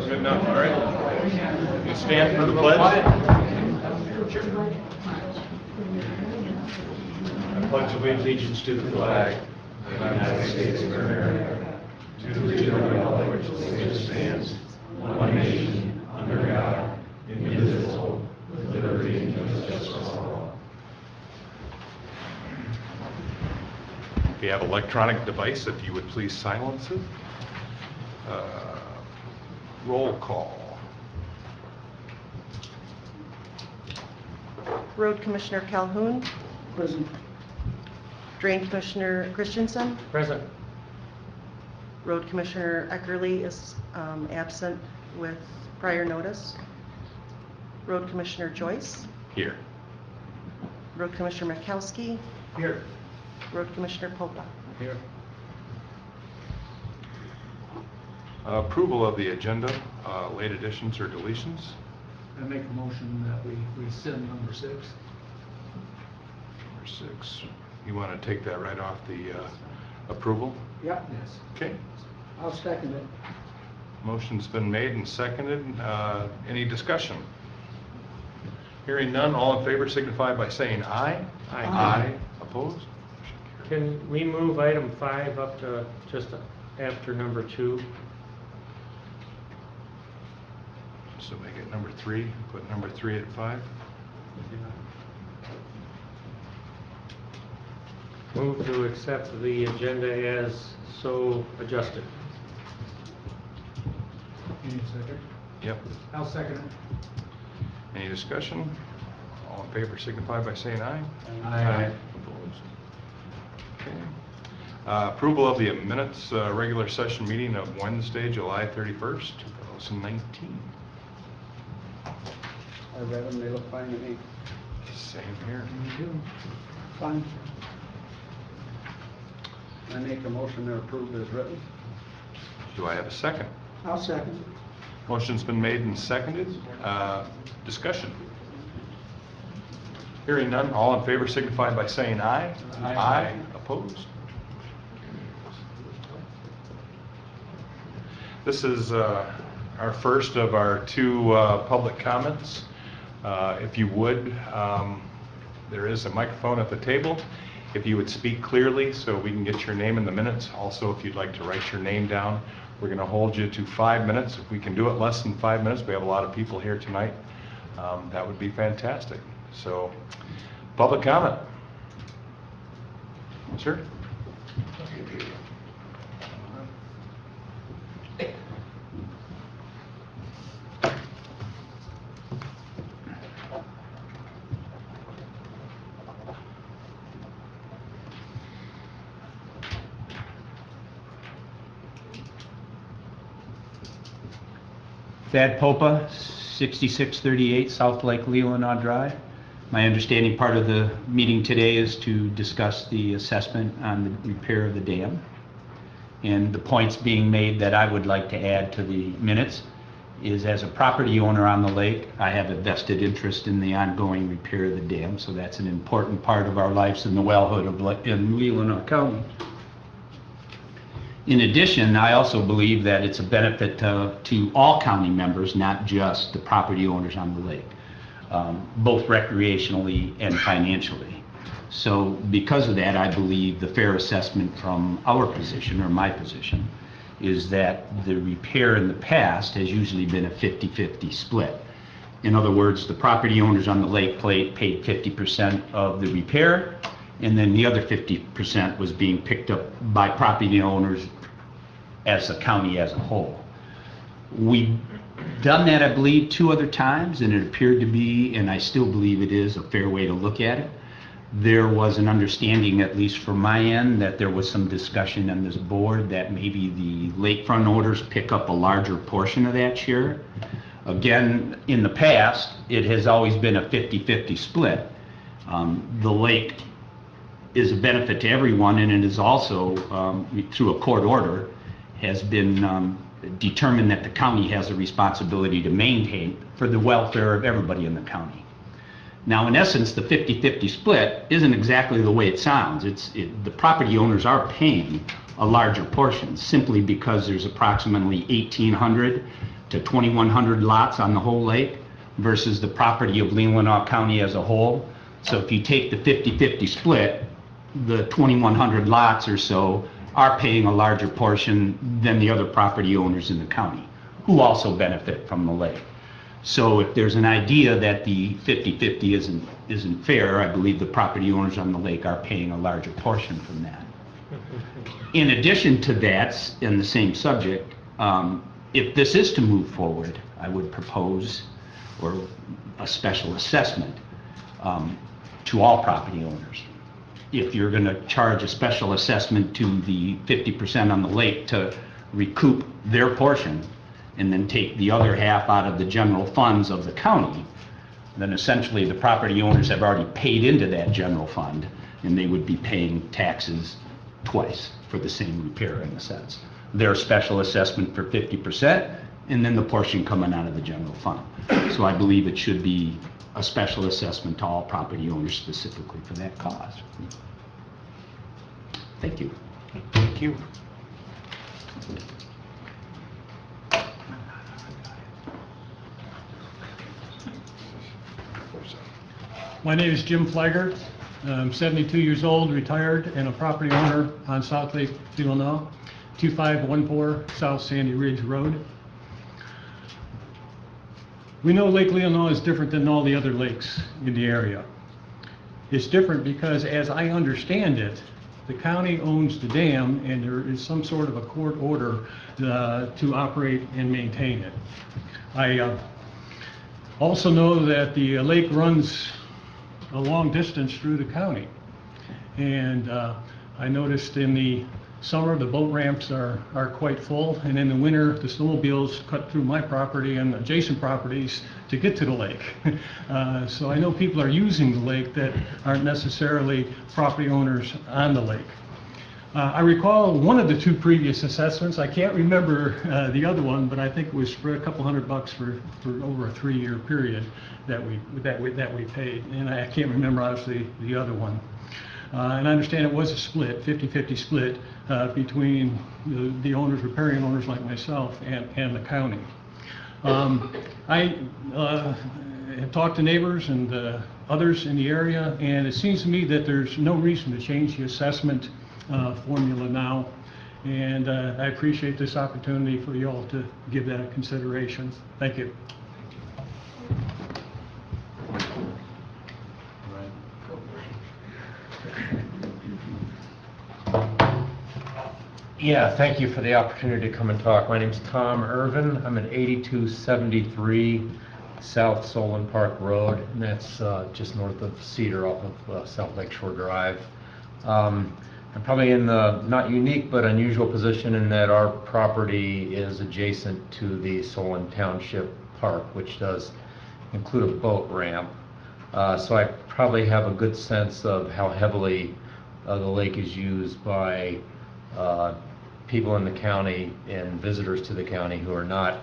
Good enough, all right. You stand for the pledge. I pledge allegiance to the flag of the United States of America, to the republic which stands, one nation, under God, indivisible, with liberty and justice for all. If you have an electronic device, if you would please silence it. Roll call. Road Commissioner Calhoun. Present. Drain Commissioner Christensen. Present. Road Commissioner Eckerly is absent with prior notice. Road Commissioner Joyce. Here. Road Commissioner Mikowski. Here. Road Commissioner Popa. Here. Approval of the agenda, late additions or deletions. I make a motion that we rescind number 6. Number 6. You want to take that right off the approval? Yep. Yes. Okay. I'll second it. Motion's been made and seconded. Any discussion? Hearing none, all in favor signify by saying aye. Aye. Aye. Opposed? Can we move item 5 up to just after number 2? So make it number 3, put number 3 at 5. Move to accept the agenda as so adjusted. You need a second? Yep. I'll second it. Any discussion? All in favor signify by saying aye. Aye. Opposed? Okay. Approval of the minutes, regular session meeting of Wednesday, July 31st, 2019. I read them, they look fine to me. Same here. Me too. Fine. I make a motion to approve as written. Do I have a second? I'll second. Motion's been made and seconded. Discussion. Hearing none, all in favor signify by saying aye. Aye. Opposed? This is our first of our 2 public comments. If you would, there is a microphone at the table. If you would speak clearly so we can get your name in the minutes. Also, if you'd like to write your name down, we're going to hold you to 5 minutes. If we can do it less than 5 minutes, we have a lot of people here tonight. That would be fantastic. So, public comment. Sir? Thad Popa, 6638 South Lake Leland Drive. My understanding part of the meeting today is to discuss the assessment on the repair of the dam. And the points being made that I would like to add to the minutes is, as a property owner on the lake, I have a vested interest in the ongoing repair of the dam, so that's an important part of our lives in the wellhood of in Leland County. In addition, I also believe that it's a benefit to all county members, not just the property owners on the lake, both recreationally and financially. So because of that, I believe the fair assessment from our position, or my position, is that the repair in the past has usually been a 50-50 split. In other words, the property owners on the lake paid 50% of the repair, and then the other 50% was being picked up by property owners as the county as a whole. We've done that, I believe, 2 other times, and it appeared to be, and I still believe it is, a fair way to look at it. There was an understanding, at least from my end, that there was some discussion on this board that maybe the lakefront owners pick up a larger portion of that share. Again, in the past, it has always been a 50-50 split. The lake is a benefit to everyone, and it is also, through a court order, has been determined that the county has a responsibility to maintain for the welfare of everybody in the county. Now, in essence, the 50-50 split isn't exactly the way it sounds. The property owners are paying a larger portion simply because there's approximately 1,800 to 2,100 lots on the whole lake versus the property of Leland County as a whole. So if you take the 50-50 split, the 2,100 lots or so are paying a larger portion than the other property owners in the county, who also benefit from the lake. So if there's an idea that the 50-50 isn't fair, I believe the property owners on the lake are paying a larger portion from that. In addition to that, in the same subject, if this is to move forward, I would propose a special assessment to all property owners. If you're going to charge a special assessment to the 50% on the lake to recoup their portion and then take the other half out of the general funds of the county, then essentially the property owners have already paid into that general fund and they would be paying taxes twice for the same repair in a sense. Their special assessment for 50% and then the portion coming out of the general fund. So I believe it should be a special assessment to all property owners specifically for that cause. Thank you. Thank you. My name is Jim Flagger. I'm 72 years old, retired, and a property owner on South Lake Leland, 2514 South Sandy Ridge Road. We know Lake Leland is different than all the other lakes in the area. It's different because, as I understand it, the county owns the dam and there is some sort of a court order to operate and maintain it. I also know that the lake runs a long distance through the county. And I noticed in the summer the boat ramps are quite full, and in the winter the snowmobiles cut through my property and adjacent properties to get to the lake. So I know people are using the lake that aren't necessarily property owners on the lake. I recall one of the two previous assessments. I can't remember the other one, but I think it was for a couple $100 for over a 3-year period that we paid, and I can't remember obviously the other one. And I understand it was a split, 50-50 split between the owners, riparian owners like myself, and the county. I have talked to neighbors and others in the area, and it seems to me that there's no reason to change the assessment formula now. And I appreciate this opportunity for you all to give that a consideration. Thank you. Yeah, thank you for the opportunity to come and talk. My name's Tom Irvin. I'm at 8273 South Solon Park Road, and that's just north of Cedar off of South Lake Shore Drive. I'm probably in the not unique but unusual position in that our property is adjacent to the Solon Township Park, which does include a boat ramp. So I probably have a good sense of how heavily the lake is used by people in the county and visitors to the county who are not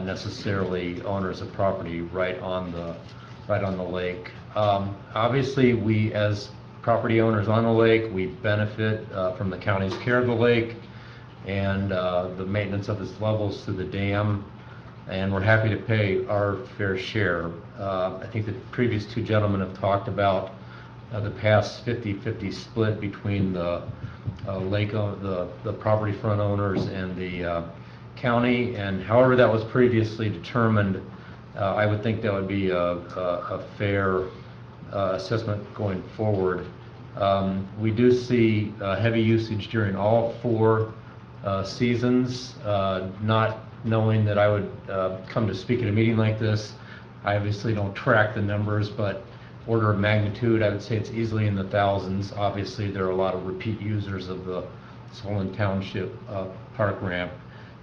necessarily owners of property right on the lake. Obviously, we as property owners on the lake, we benefit from the county's care of the lake and the maintenance of its levels through the dam, and we're happy to pay our fair share. I think the previous two gentlemen have talked about the past 50-50 split between the the property front owners and the county, and however that was previously determined, I would think that would be a fair assessment going forward. We do see heavy usage during all 4 seasons. Not knowing that I would come to speak at a meeting like this, I obviously don't track the numbers, but order of magnitude, I would say it's easily in the thousands. Obviously, there are a lot of repeat users of the Solon Township Park Ramp.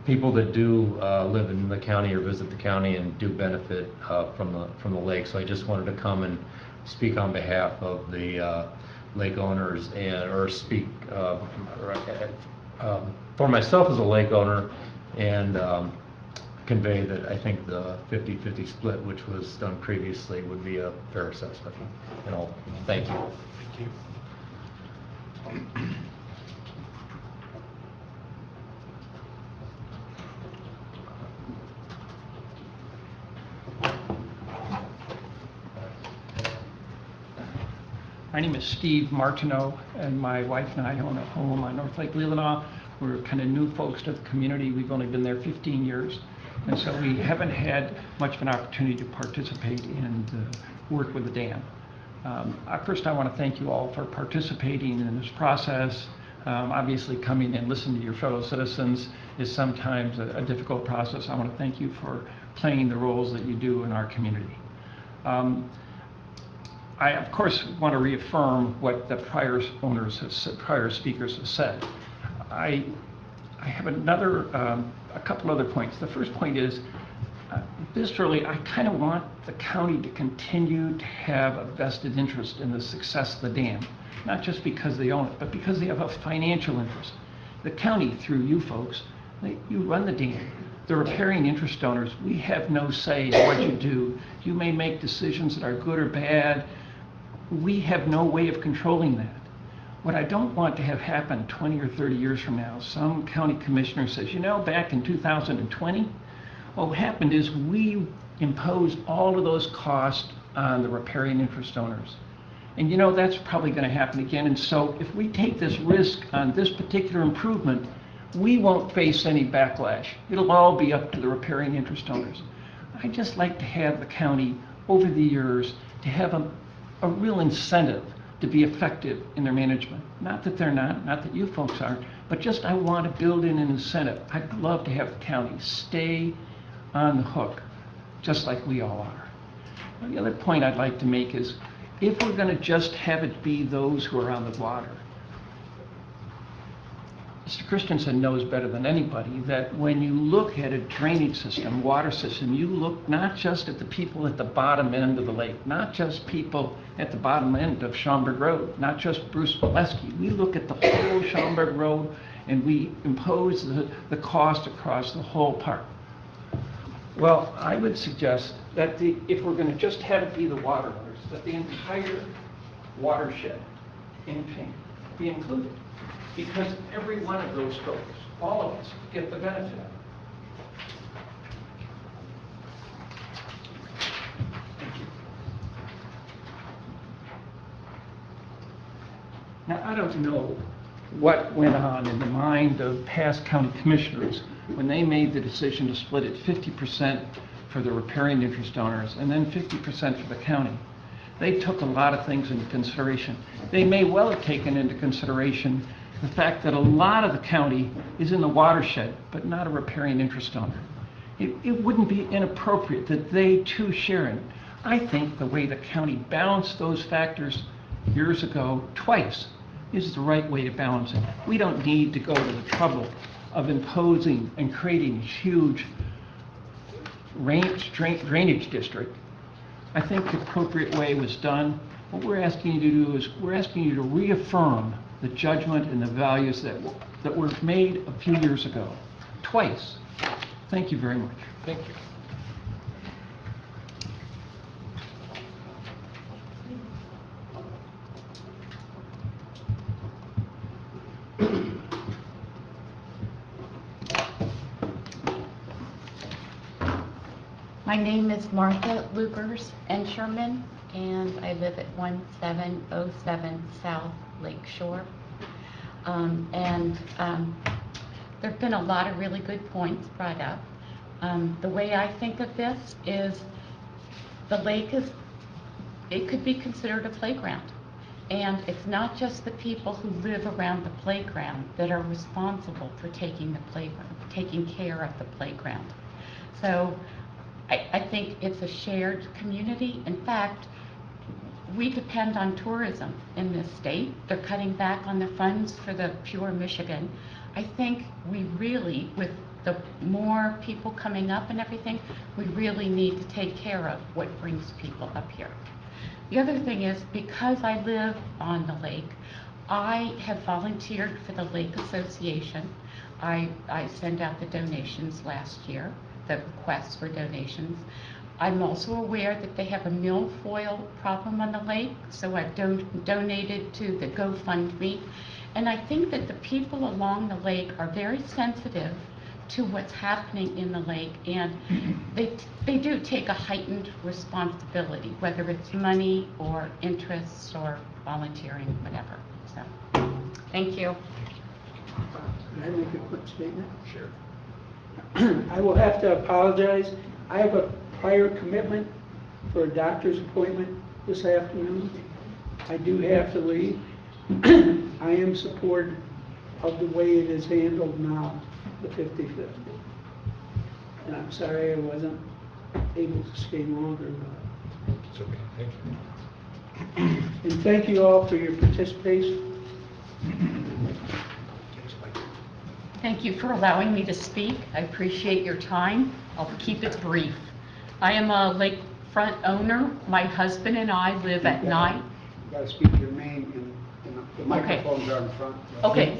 People that do live in the county or visit the county and do benefit from the lake. So I just wanted to come and speak on behalf of the lake owners or speak for myself as a lake owner and convey that I think the 50-50 split, which was done previously, would be a fair assessment. And all, thank you. Thank you. My name is Steve Martineau, and my wife and I own a home on North Lake Leland. We're kind of new folks to the community. We've only been there 15 years, and so we haven't had much of an opportunity to participate in the work with the dam. First, I want to thank you all for participating in this process. Obviously, coming and listening to your fellow citizens is sometimes a difficult process. I want to thank you for playing the roles that you do in our community. I, of course, want to reaffirm what the prior owners have said, prior speakers have said. I have a couple other points. The first point is, viscerally, I kind of want the county to continue to have a vested interest in the success of the dam, not just because they own it, but because they have a financial interest. The county, through you folks, you run the dam. The riparian interest owners, we have no say in what you do. You may make decisions that are good or bad. We have no way of controlling that. What I don't want to have happen 20 or 30 years from now, some county commissioner says, you know, back in 2020, what happened is we imposed all of those costs on the riparian interest owners. And you know, that's probably going to happen again. And so if we take this risk on this particular improvement, we won't face any backlash. It'll all be up to the riparian interest owners. I'd just like to have the county, over the years, to have a real incentive to be effective in their management. Not that they're not that you folks aren't, but just I want to build in an incentive. I'd love to have the county stay on the hook, just like we all are. And the other point I'd like to make is, if we're going to just have it be those who are on the water, Mr. Christensen knows better than anybody that when you look at a drainage system, water system, you look not just at the people at the bottom end of the lake, not just people at the bottom end of Schaumburg Road, not just Bruce Bolesky. We look at the whole Schaumburg Road and we impose the cost across the whole park. Well, I would suggest that if we're going to just have it be the water owners, that the entire watershed in pink be included. Because every one of those folks, all of us, get the benefit of it. Thank you. Now, I don't know what went on in the mind of past county commissioners when they made the decision to split it 50% for the riparian interest owners and then 50% for the county. They took a lot of things into consideration. They may well have taken into consideration the fact that a lot of the county is in the watershed, but not a riparian interest owner. It wouldn't be inappropriate that they too share in it. I think the way the county balanced those factors years ago, twice, is the right way to balance it. We don't need to go to the trouble of imposing and creating a huge drainage district. I think the appropriate way was done. What we're asking you to do is we're asking you to reaffirm the judgment and the values that were made a few years ago, twice. Thank you very much. Thank you. My name is Martha Lupers and Sherman, and I live at 1707 South Lake Shore. There have been a lot of really good points brought up. The way I think of this is the lake it could be considered a playground. And it's not just the people who live around the playground that are responsible for taking care of the playground. So I think it's a shared community. In fact, we depend on tourism in this state. They're cutting back on the funds for the Pure Michigan. I think we really, with the more people coming up and everything, we really need to take care of what brings people up here. The other thing is, because I live on the lake, I have volunteered for the Lake Association. I sent out the donations last year the requests for donations. I'm also aware that they have a milfoil problem on the lake, so I've donated to the GoFundMe. And I think that the people along the lake are very sensitive to what's happening in the lake, and they do take a heightened responsibility, whether it's money or interests or volunteering, whatever. So, thank you. Can I make a quick statement? Sure. I will have to apologize. I have a prior commitment for a doctor's appointment this afternoon. I do have to leave. I am supportive of the way it is handled now, the 50-50. And I'm sorry I wasn't able to stay longer, but. It's okay, thank you. And thank you all for your participation. Thank you for allowing me to speak. I appreciate your time. I'll keep it brief. I am a lakefront owner. My husband and I live at 9. You gotta speak your name and the microphones are in front. Okay.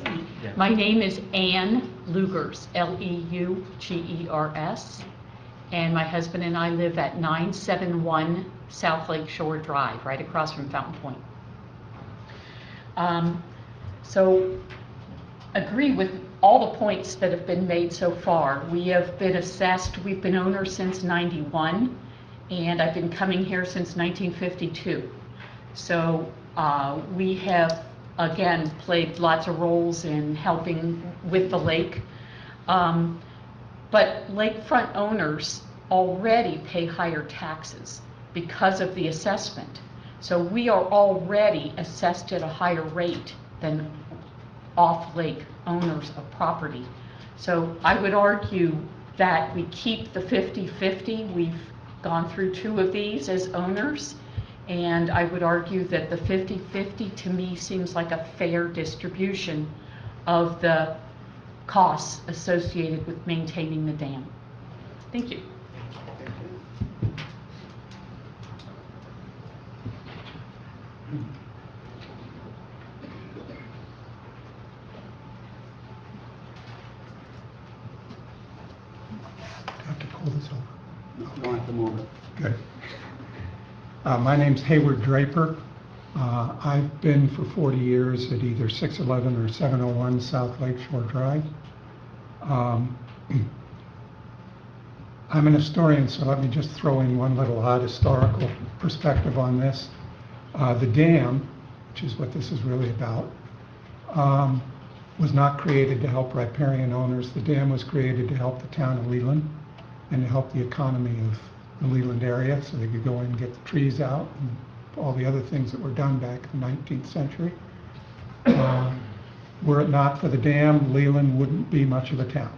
My name is Ann Lugers, Leugers, and my husband and I live at 971 South Lake Shore Drive, right across from Fountain Point. So, agree with all the points that have been made so far. We have been assessed, we've been owners since 91, and I've been coming here since 1952. So we have, again, played lots of roles in helping with the lake. But lakefront owners already pay higher taxes because of the assessment. So we are already assessed at a higher rate than off-lake owners of property. So I would argue that we keep the 50-50. We've gone through 2 of these as owners, and I would argue that the 50-50 to me seems like a fair distribution of the costs associated with maintaining the dam. Thank you. Have to pull this over. Don't have to move it. Good. My name's Hayward Draper. I've been for 40 years at either 611 or 701 South Lake Shore Drive. I'm an historian, so let me just throw in one little odd historical perspective on this. The dam, which is what this is really about, was not created to help riparian owners. The dam was created to help the town of Leland and to help the economy of the Leland area, so they could go in and get the trees out and all the other things that were done back in the 19th century. Were it not for the dam, Leland wouldn't be much of a town,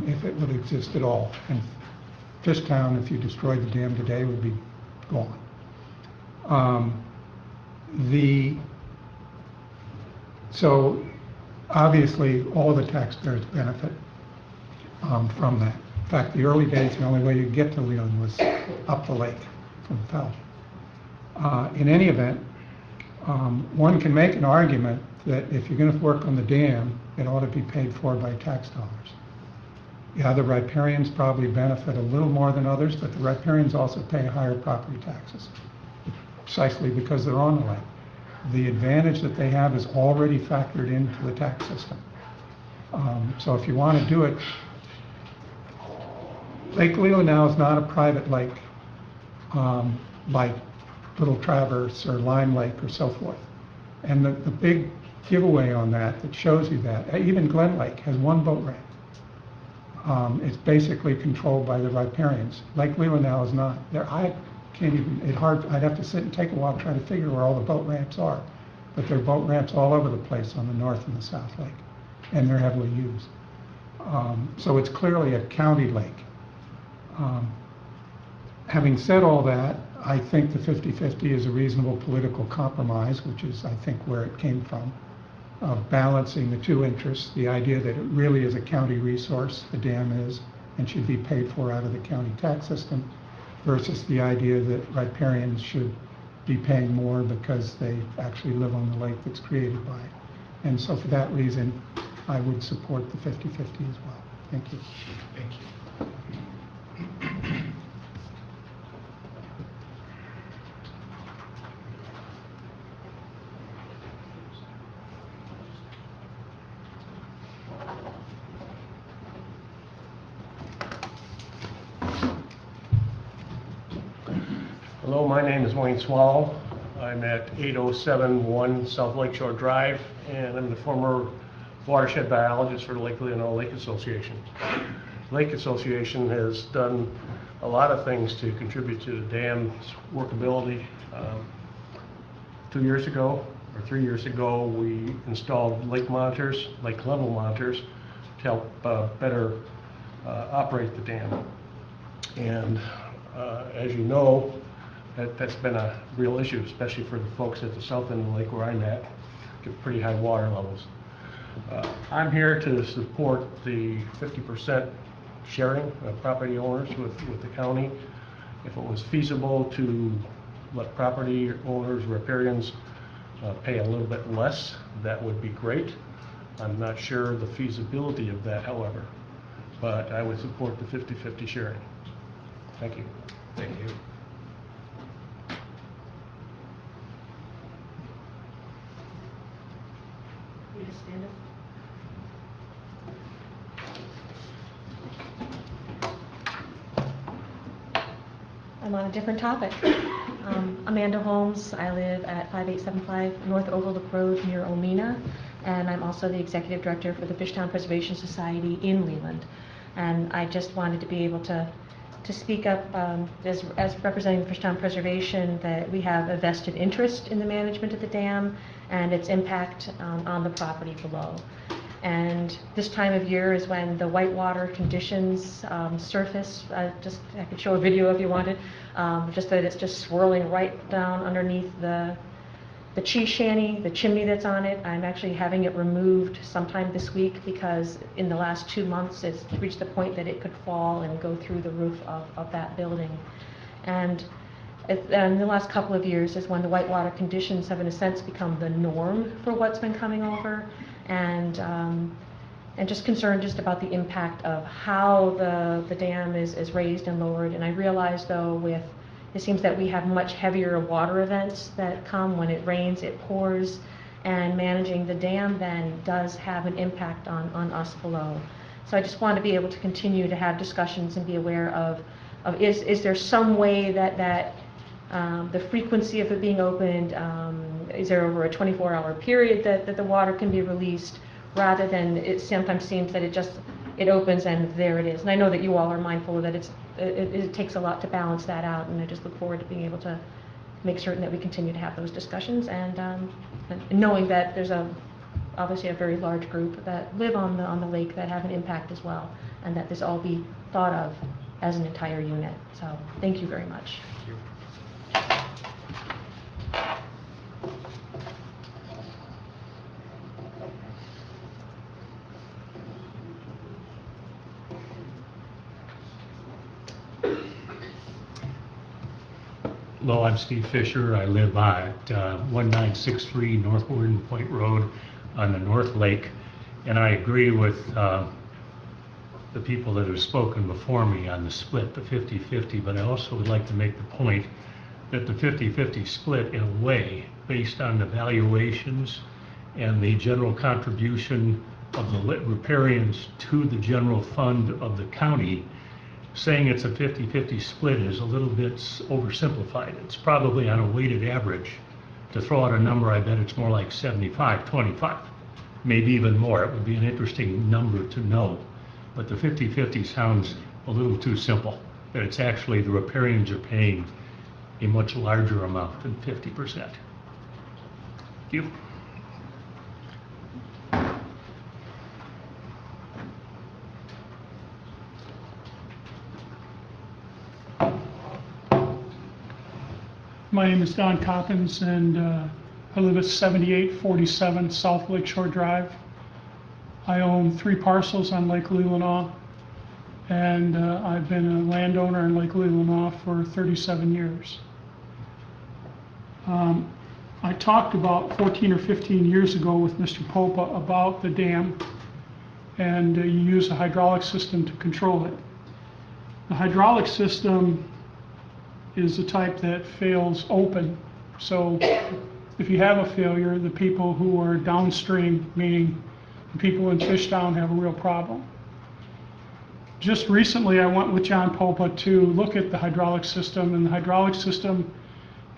if it would exist at all. And Fishtown, if you destroyed the dam today, would be gone. So obviously all the taxpayers benefit from that. In fact, the early days, the only way you get to Leland was up the lake from Fell. In any event, one can make an argument that if you're going to work on the dam, it ought to be paid for by tax dollars. Yeah, the riparians probably benefit a little more than others, but the riparians also pay higher property taxes, precisely because they're on the lake. The advantage that they have is already factored into the tax system. So if you want to do it, Lake Leland now is not a private lake like Little Traverse or Lime Lake or so forth. And the big giveaway on that shows you that, even Glen Lake has 1 boat ramp. It's basically controlled by the riparians. Lake Leland now is not. I can't even, I'd have to sit and take a while to try to figure where all the boat ramps are. But there are boat ramps all over the place on the north and the south lake, and they're heavily used. So it's clearly a county lake. Having said all that, I think the 50-50 is a reasonable political compromise, which is, I think, where it came from, of balancing the 2 interests, the idea that it really is a county resource, the dam is, and should be paid for out of the county tax system, versus the idea that riparians should be paying more because they actually live on the lake that's created by it. And so for that reason, I would support the 50-50 as well. Thank you. Thank you. Hello, my name is Wayne Swallow. I'm at 8071 South Lakeshore Drive, and I'm the former watershed biologist for the Lake Leland Lake Association. Lake Association has done a lot of things to contribute to the dam's workability. 2 years ago, or 3 years ago, we installed lake monitors, lake level monitors, to help better operate the dam. And as you know, that's been a real issue, especially for the folks at the south end of the lake where I'm at, get pretty high water levels. I'm here to support the 50% sharing of property owners with the county. If it was feasible to let property owners, riparians, pay a little bit less, that would be great. I'm not sure the feasibility of that, however, but I would support the 50-50 sharing. Thank you. Thank you. You just stand up. I'm on a different topic. Amanda Holmes. I live at 5875 North Overlook Road near Omena, and I'm also the executive director for the Fishtown Preservation Society in Leland. And I just wanted to be able to speak up as representing Fishtown Preservation, that we have a vested interest in the management of the dam and its impact on the property below. And this time of year is when the whitewater conditions surface. I could show a video if you wanted, just that it's just swirling right down underneath the cheese shanty, the chimney that's on it. I'm actually having it removed sometime this week because in the last 2 months it's reached the point that it could fall and go through the roof of that building. And in the last couple of years is when the whitewater conditions have in a sense become the norm for what's been coming over. And just concerned just about the impact of how the dam is raised and lowered. And I realize though it seems that we have much heavier water events that come when it rains, it pours, and managing the dam then does have an impact on us below. So I just want to be able to continue to have discussions and be aware of is there some way that the frequency of it being opened, is there over a 24-hour period that the water can be released, rather than it sometimes seems that it opens and there it is. And I know that you all are mindful of that it takes a lot to balance that out, and I just look forward to being able to make certain that we continue to have those discussions, and knowing that there's obviously a very large group that live on the lake that have an impact as well, and that this all be thought of as an entire unit. So thank you very much. Thank you. Hello, I'm Steve Fisher. I live at 1963 North Warden Point Road on the North Lake, and I agree with the people that have spoken before me on the split, the 50-50, but I also would like to make the point that the 50-50 split, in a way, based on the valuations and the general contribution of the riparians to the general fund of the county, saying it's a 50-50 split is a little bit oversimplified. It's probably on a weighted average. To throw out a number, I bet it's more like 75-25, maybe even more. It would be an interesting number to know. But the 50-50 sounds a little too simple, that it's actually the riparians are paying a much larger amount than 50%. Thank you. My name is Don Coppins, and I live at 7847 South Lakeshore Drive. I own 3 parcels on Lake Leelanau, and I've been a landowner in Lake Leelanau for 37 years. I talked about 14 or 15 years ago with Mr. Popa about the dam, and you use a hydraulic system to control it. The hydraulic system is the type that fails open. So if you have a failure, the people who are downstream, meaning the people in Fishtown, have a real problem. Just recently, I went with John Popa to look at the hydraulic system, and the hydraulic system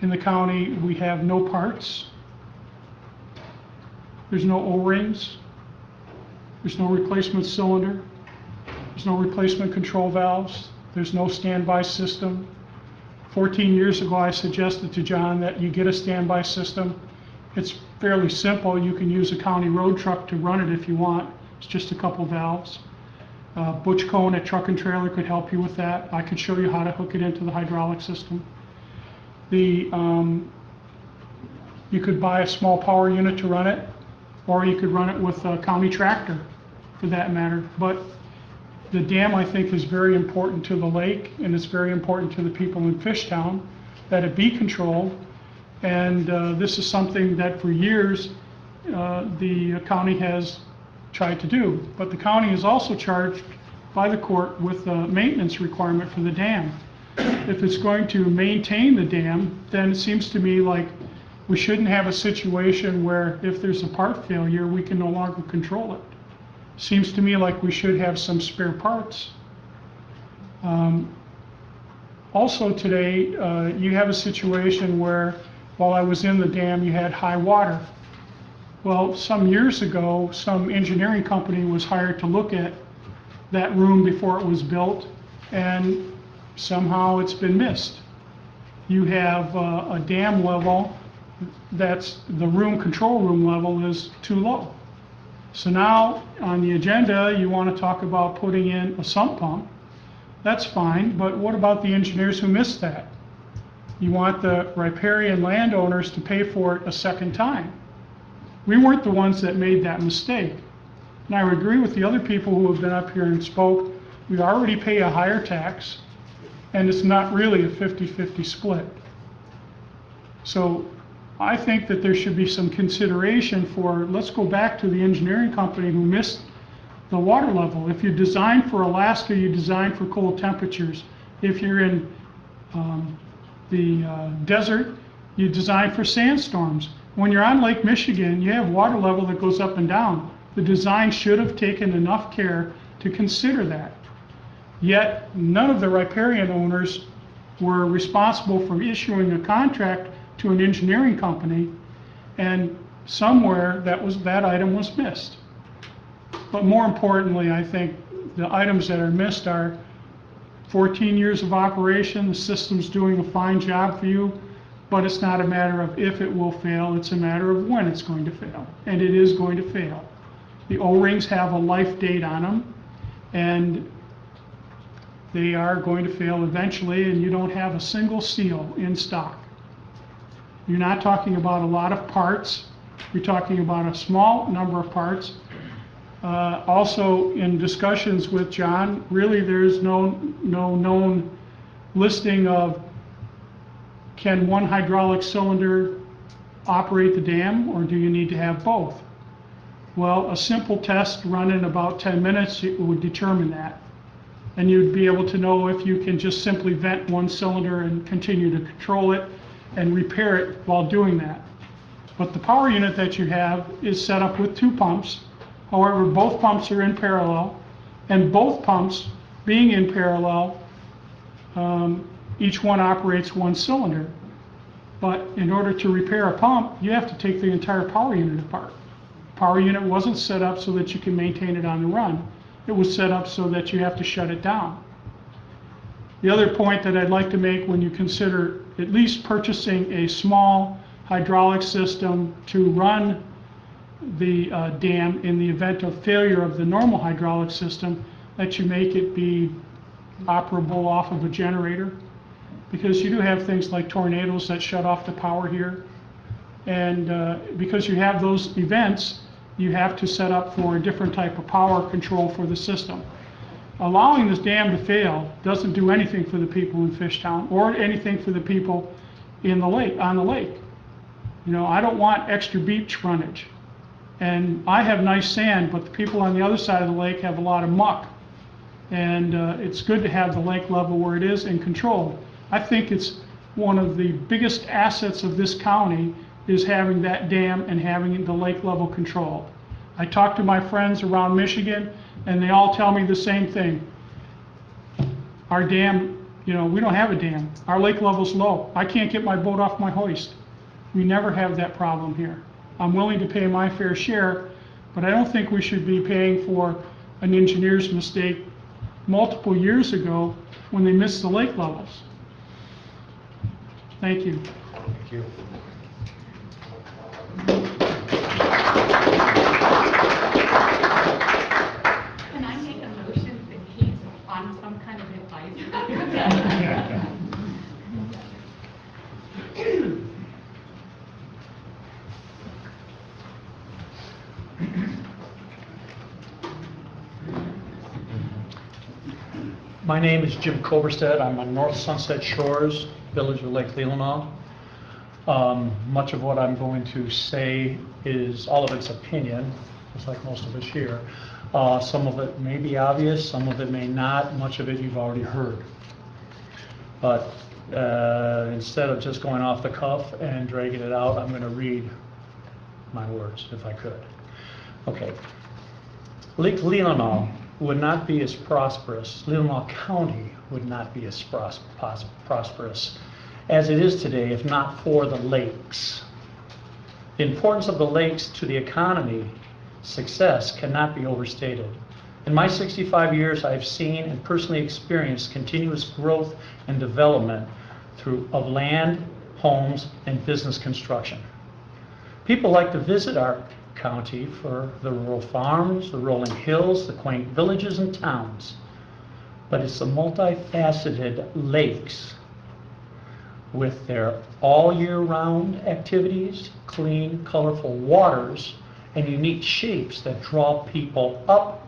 in the county, we have no parts. There's no O-rings. There's no replacement cylinder. There's no replacement control valves. There's no standby system. 14 years ago, I suggested to John that you get a standby system. It's fairly simple. You can use a county road truck to run it if you want. It's just a couple valves. Butch Cohen at Truck and Trailer could help you with that. I could show you how to hook it into the hydraulic system. You could buy a small power unit to run it, or you could run it with a county tractor, for that matter. But the dam, I think, is very important to the lake, and it's very important to the people in Fishtown that it be controlled. And this is something that for years the county has tried to do. But the county is also charged by the court with a maintenance requirement for the dam. If it's going to maintain the dam, then it seems to me like we shouldn't have a situation where if there's a part failure, we can no longer control it. Seems to me like we should have some spare parts. Also today, you have a situation where while I was in the dam, you had high water. Well, some years ago, some engineering company was hired to look at that room before it was built, and somehow it's been missed. You have a dam level that's, the control room level is too low. So now on the agenda, you want to talk about putting in a sump pump. That's fine, but what about the engineers who missed that? You want the riparian landowners to pay for it a second time. We weren't the ones that made that mistake. And I would agree with the other people who have been up here and spoke. We already pay a higher tax, and it's not really a 50-50 split. So I think that there should be some consideration for, let's go back to the engineering company who missed the water level. If you design for Alaska, you design for cold temperatures. If you're in the desert, you design for sandstorms. When you're on Lake Michigan, you have water level that goes up and down. The design should have taken enough care to consider that. Yet none of the riparian owners were responsible for issuing a contract to an engineering company, and somewhere that item was missed. But more importantly, I think the items that are missed are 14 years of operation, the system's doing a fine job for you, but it's not a matter of if it will fail, it's a matter of when it's going to fail, and it is going to fail. The O-rings have a life date on them, and they are going to fail eventually, and you don't have a single seal in stock. You're not talking about a lot of parts. You're talking about a small number of parts. Also, in discussions with John, really there's no known listing of can one hydraulic cylinder operate the dam, or do you need to have both? Well, a simple test run in about 10 minutes would determine that. And you'd be able to know if you can just simply vent one cylinder and continue to control it and repair it while doing that. But the power unit that you have is set up with 2 pumps. However, both pumps are in parallel, and both pumps being in parallel, each one operates 1 cylinder. But in order to repair a pump, you have to take the entire power unit apart. Power unit wasn't set up so that you can maintain it on the run. It was set up so that you have to shut it down. The other point that I'd like to make, when you consider at least purchasing a small hydraulic system to run the dam in the event of failure of the normal hydraulic system, that you make it be operable off of a generator, because you do have things like tornadoes that shut off the power here, and because you have those events, you have to set up for a different type of power control for the system. Allowing this dam to fail doesn't do anything for the people in Fishtown or anything for the people in the lake, on the lake. You know, I don't want extra beach frontage. And I have nice sand, but the people on the other side of the lake have a lot of muck. And it's good to have the lake level where it is and controlled. I think it's one of the biggest assets of this county is having that dam and having the lake level controlled. I talk to my friends around Michigan, and they all tell me the same thing. Our dam You know, we don't have a dam. Our lake level's low. I can't get my boat off my hoist. We never have that problem here. I'm willing to pay my fair share, but I don't think we should be paying for an engineer's mistake multiple years ago when they missed the lake levels. Thank you. Thank you. Can I make a motion that he's on some kind of advisory? My name is Jim Coberstead. I'm on North Sunset Shores, village of Lake Leland. Much of what I'm going to say is all of it's opinion, just like most of us here. Some of it may be obvious, some of it may not, much of it you've already heard. But instead of just going off the cuff and dragging it out, I'm going to read my words, if I could. Okay. Lake Leland would not be as prosperous, Leland County would not be as prosperous as it is today if not for the lakes. The importance of the lakes to the economy success cannot be overstated. In my 65 years, I've seen and personally experienced continuous growth and development of land, homes, and business construction. People like to visit our county for the rural farms, the rolling hills, the quaint villages and towns. But it's the multifaceted lakes with their all year round activities, clean, colorful waters, and unique shapes that draw people up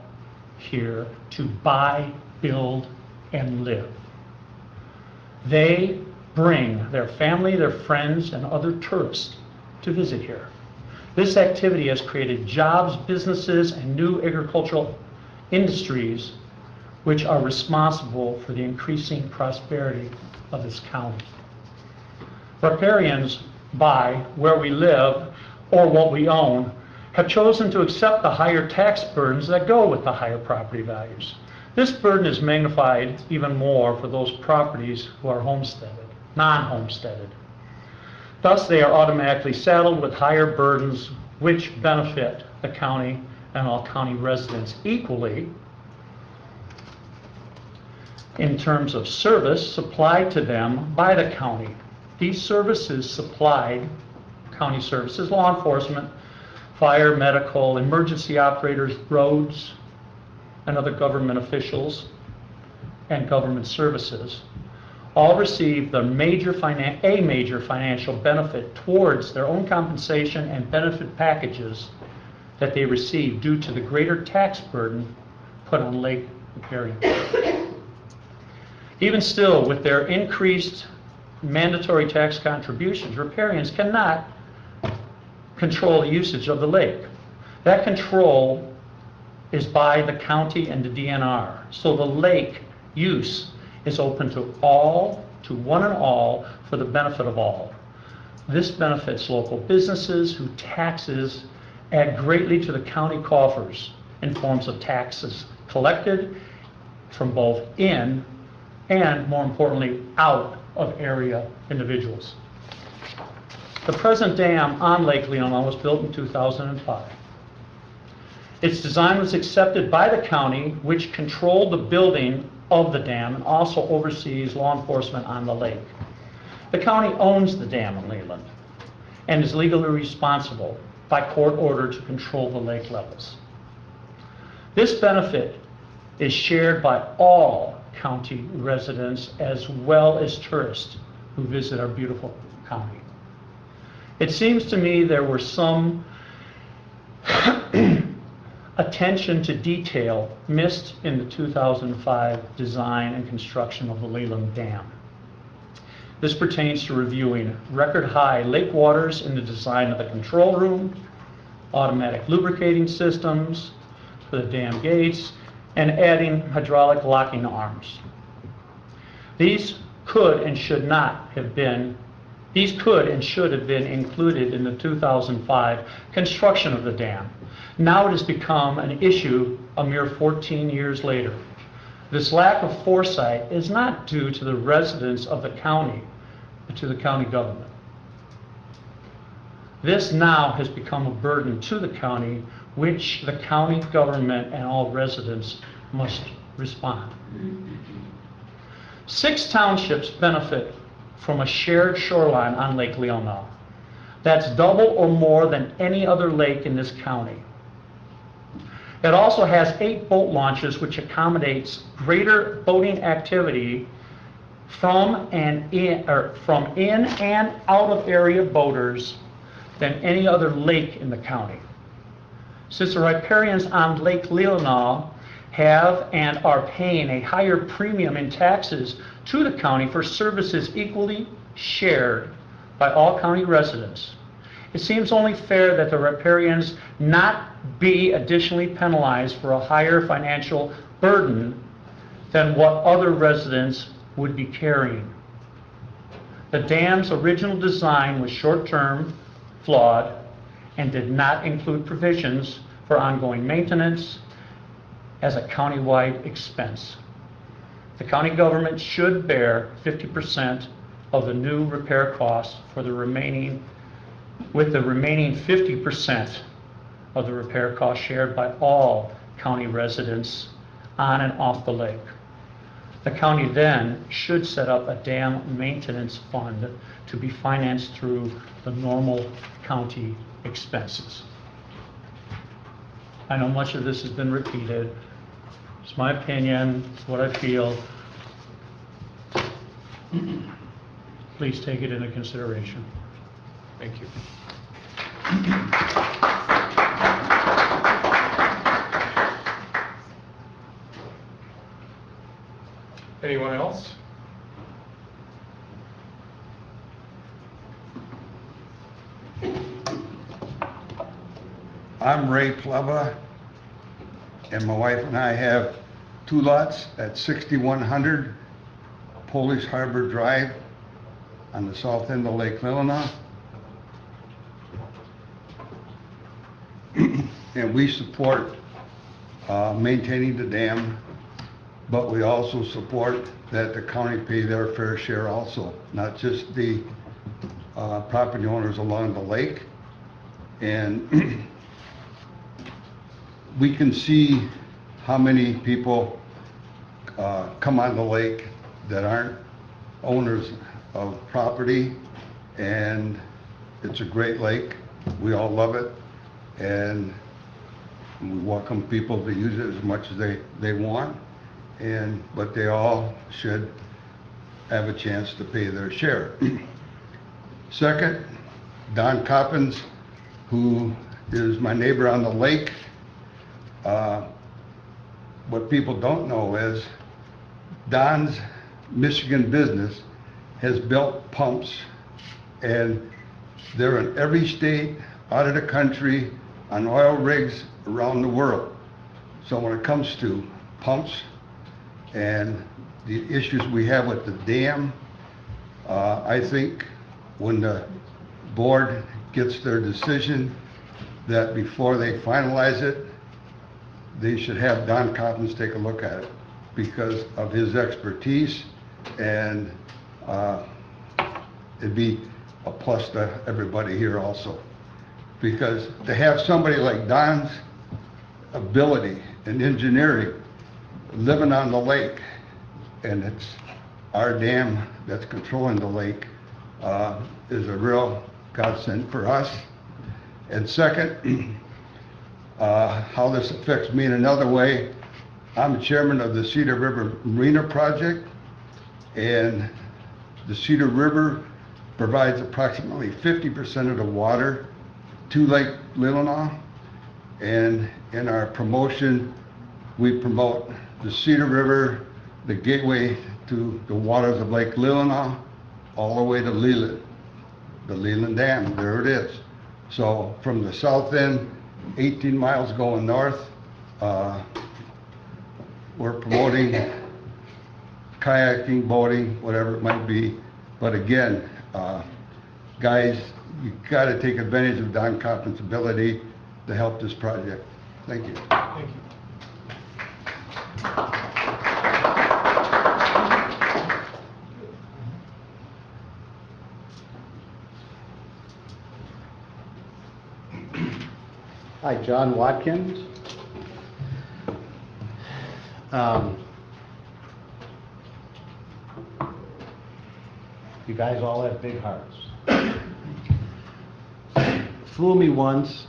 here to buy, build, and live. They bring their family, their friends, and other tourists to visit here. This activity has created jobs, businesses, and new agricultural industries which are responsible for the increasing prosperity of this county. Riparians buy where we live or what we own have chosen to accept the higher tax burdens that go with the higher property values. This burden is magnified even more for those properties who are homesteaded, non-homesteaded. Thus, they are automatically saddled with higher burdens which benefit the county and all county residents equally in terms of service supplied to them by the county. These services supplied, county services, law enforcement, fire, medical, emergency operators, roads, and other government officials and government services, all receive a major financial benefit towards their own compensation and benefit packages that they receive due to the greater tax burden put on lake riparians. Even still, with their increased mandatory tax contributions, riparians cannot control the usage of the lake. That control is by the county and the DNR. So the lake use is open to all, to one and all, for the benefit of all. This benefits local businesses whose taxes add greatly to the county coffers in forms of taxes collected from both in and, more importantly, out of area individuals. The present dam on Lake Leland was built in 2005. Its design was accepted by the county, which controlled the building of the dam and also oversees law enforcement on the lake. The county owns the dam in Leland and is legally responsible by court order to control the lake levels. This benefit is shared by all county residents as well as tourists who visit our beautiful county. It seems to me there were some attention to detail missed in the 2005 design and construction of the Leland Dam. This pertains to reviewing record high lake waters in the design of the control room, automatic lubricating systems for the dam gates, and adding hydraulic locking arms. These could and should have been included in the 2005 construction of the dam. Now it has become an issue a mere 14 years later. This lack of foresight is not due to the residents of the county, but to the county government. This now has become a burden to the county, which the county government and all residents must respond. 6 townships benefit from a shared shoreline on Lake Leelanau. That's double or more than any other lake in this county. It also has 8 boat launches, which accommodates greater boating activity from in and out of area boaters than any other lake in the county. Since the riparians on Lake Leelanau have and are paying a higher premium in taxes to the county for services equally shared by all county residents, it seems only fair that the riparians not be additionally penalized for a higher financial burden than what other residents would be carrying. The dam's original design was short-term, flawed, and did not include provisions for ongoing maintenance as a countywide expense. The county government should bear 50% of the new repair costs for the remaining, with the remaining 50% of the repair costs shared by all county residents on and off the lake. The county then should set up a dam maintenance fund to be financed through the normal county expenses. I know much of this has been repeated. It's my opinion, it's what I feel. Please take it into consideration. Thank you. Anyone else? I'm Ray Pleva, and my wife and I have 2 lots at 6100 Polish Harbor Drive on the south end of Lake Leelanau. And we support maintaining the dam, but we also support that the county pay their fair share also, not just the property owners along the lake. And we can see how many people come on the lake that aren't owners of property, and it's a great lake. We all love it, and we welcome people to use it as much as they want, but they all should have a chance to pay their share. Second, Don Coppins, who is my neighbor on the lake. What people don't know is Don's Michigan business has built pumps, and they're in every state out of the country on oil rigs around the world. So when it comes to pumps and the issues we have with the dam, I think when the board gets their decision, that before they finalize it, they should have Don Coppins take a look at it because of his expertise, and it'd be a plus to everybody here also. Because to have somebody like Don's ability in engineering living on the lake, and it's our dam that's controlling the lake, is a real godsend for us. And second, how this affects me in another way, I'm chairman of the Cedar River Marina Project, and the Cedar River provides approximately 50% of the water to Lake Leelanau, and in our promotion, we promote the Cedar River, the gateway to the waters of Lake Leelanau, all the way to Leland, the Leland Dam, there it is. So from the south end, 18 miles going north, we're promoting kayaking, boating, whatever it might be. But again, guys, you got to take advantage of Don Coppins' ability to help this project. Thank you. Thank you. Hi, John Watkins. You guys all have big hearts. Fool me once,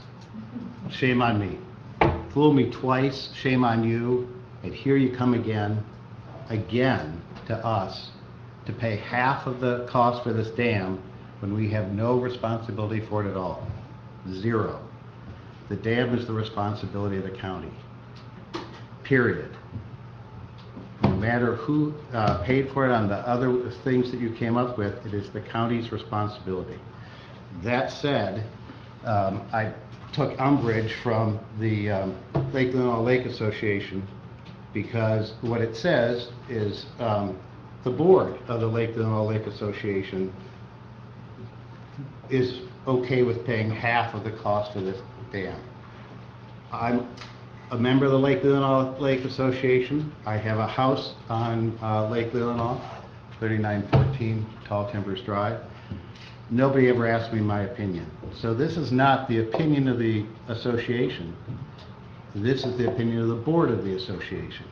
shame on me. Fool me twice, shame on you. And here you come again to us, to pay half of the cost for this dam when we have no responsibility for it at all. Zero. The dam is the responsibility of the county. Period. No matter who paid for it on the other things that you came up with, it is the county's responsibility. That said, I took umbrage from the Lake Leland Lake Association because what it says is the board of the Lake Leland Lake Association is okay with paying half of the cost of this dam. I'm a member of the Lake Leland Lake Association. I have a house on Lake Leland, 3914 Tall Timbers Drive. Nobody ever asked me my opinion. So this is not the opinion of the association. This is the opinion of the board of the association.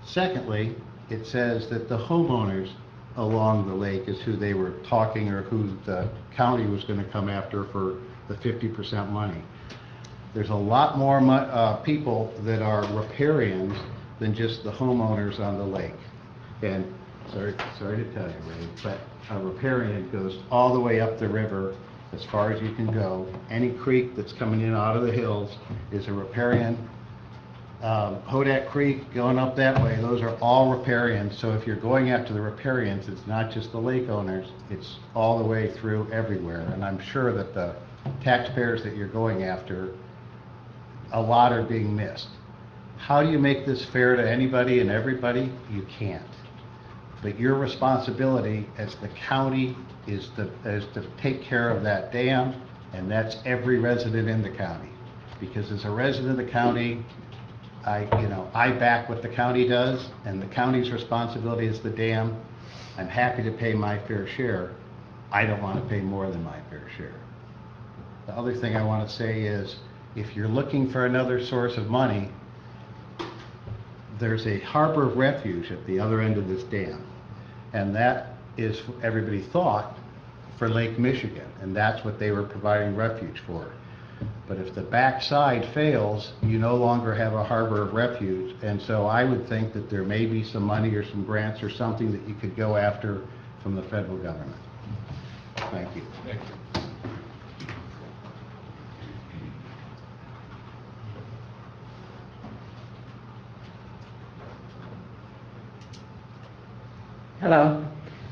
Secondly, it says that the homeowners along the lake is who they were talking, or who the county was going to come after for the 50% money. There's a lot more people that are riparians than just the homeowners on the lake. And sorry to tell you, Ray, but a riparian goes all the way up the river as far as you can go. Any creek that's coming in out of the hills is a riparian. Hodak Creek going up that way, those are all riparians. So if you're going after the riparians, it's not just the lake owners, it's all the way through everywhere. And I'm sure that the taxpayers that you're going after, a lot are being missed. How do you make this fair to anybody and everybody? You can't. But your responsibility as the county is to take care of that dam, and that's every resident in the county. Because as a resident of the county, I back what the county does, and the county's responsibility is the dam. I'm happy to pay my fair share. I don't want to pay more than my fair share. The other thing I want to say is, if you're looking for another source of money, there's a harbor of refuge at the other end of this dam. And that is, everybody thought, for Lake Michigan, and that's what they were providing refuge for. But if the backside fails, you no longer have a harbor of refuge. And so I would think that there may be some money or some grants or something that you could go after from the federal government. Thank you. Thank you. Hello,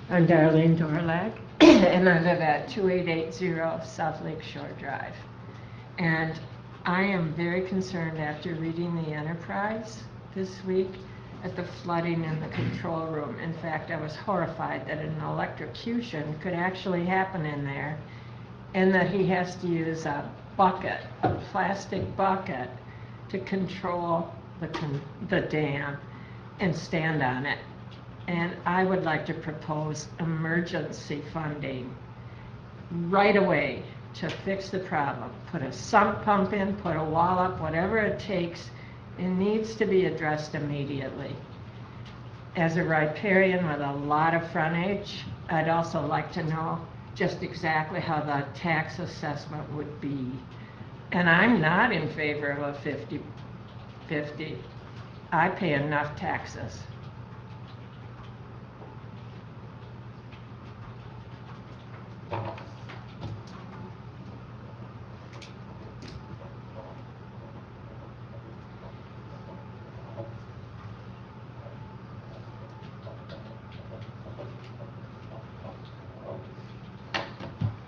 I'm Darlene Dorlag, and I live at 2880 South Lake Shore Drive. And I am very concerned after reading the Enterprise this week at the flooding in the control room. In fact, I was horrified that an electrocution could actually happen in there, and that he has to use a bucket, a plastic bucket, to control the dam and stand on it. And I would like to propose emergency funding right away to fix the problem. Put a sump pump in, put a wall up, whatever it takes. It needs to be addressed immediately. As a riparian with a lot of frontage, I'd also like to know just exactly how the tax assessment would be. And I'm not in favor of a 50-50. I pay enough taxes.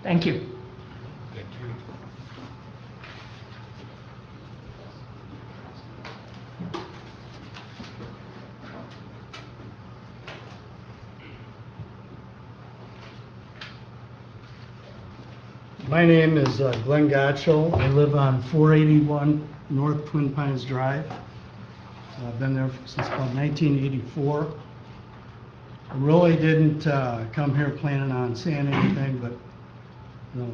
Thank you. Thank you. My name is Glenn Gottscho. I live on 481 North Twin Pines Drive. I've been there since about 1984. I really didn't come here planning on saying anything, but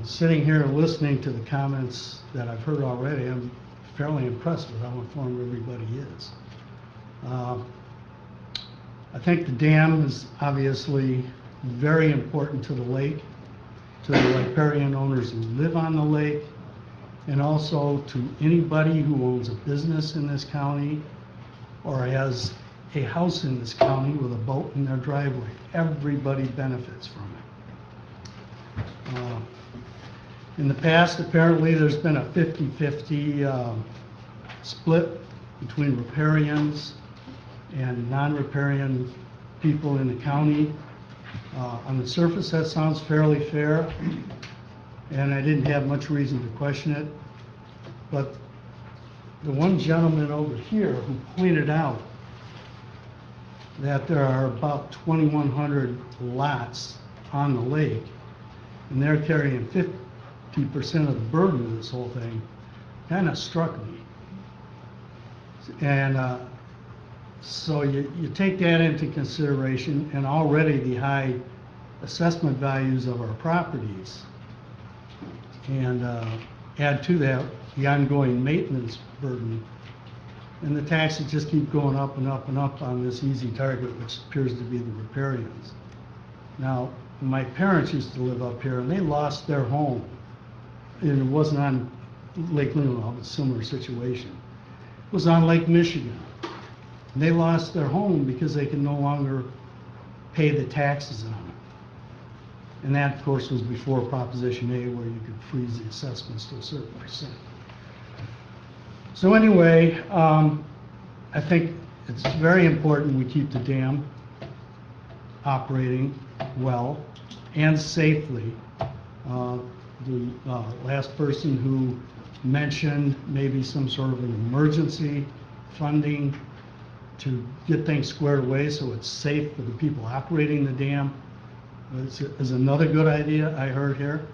Sitting here listening to the comments that I've heard already, I'm fairly impressed with how informed everybody is. I think the dam is obviously very important to the lake, to the riparian owners who live on the lake, and also to anybody who owns a business in this county or has a house in this county with a boat in their driveway. Everybody benefits from it. In the past, apparently, there's been a 50-50 split between riparians and non-riparian people in the county. On the surface, that sounds fairly fair, and I didn't have much reason to question it. But the one gentleman over here who pointed out that there are about 2,100 lots on the lake, and they're carrying 50% of the burden of this whole thing, kind of struck me. And so you take that into consideration, and already the high assessment values of our properties, and add to that the ongoing maintenance burden, and the taxes just keep going up and up and up on this easy target, which appears to be the riparians. Now, my parents used to live up here, and they lost their home, and it wasn't on Lake Leland, it was a similar situation. It was on Lake Michigan. And they lost their home because they could no longer pay the taxes on it. And that, of course, was before Proposition A, where you could freeze the assessments to a certain percent. So anyway, I think it's very important we keep the dam operating well and safely. The last person who mentioned maybe some sort of an emergency funding to get things squared away so it's safe for the people operating the dam is another good idea I heard here.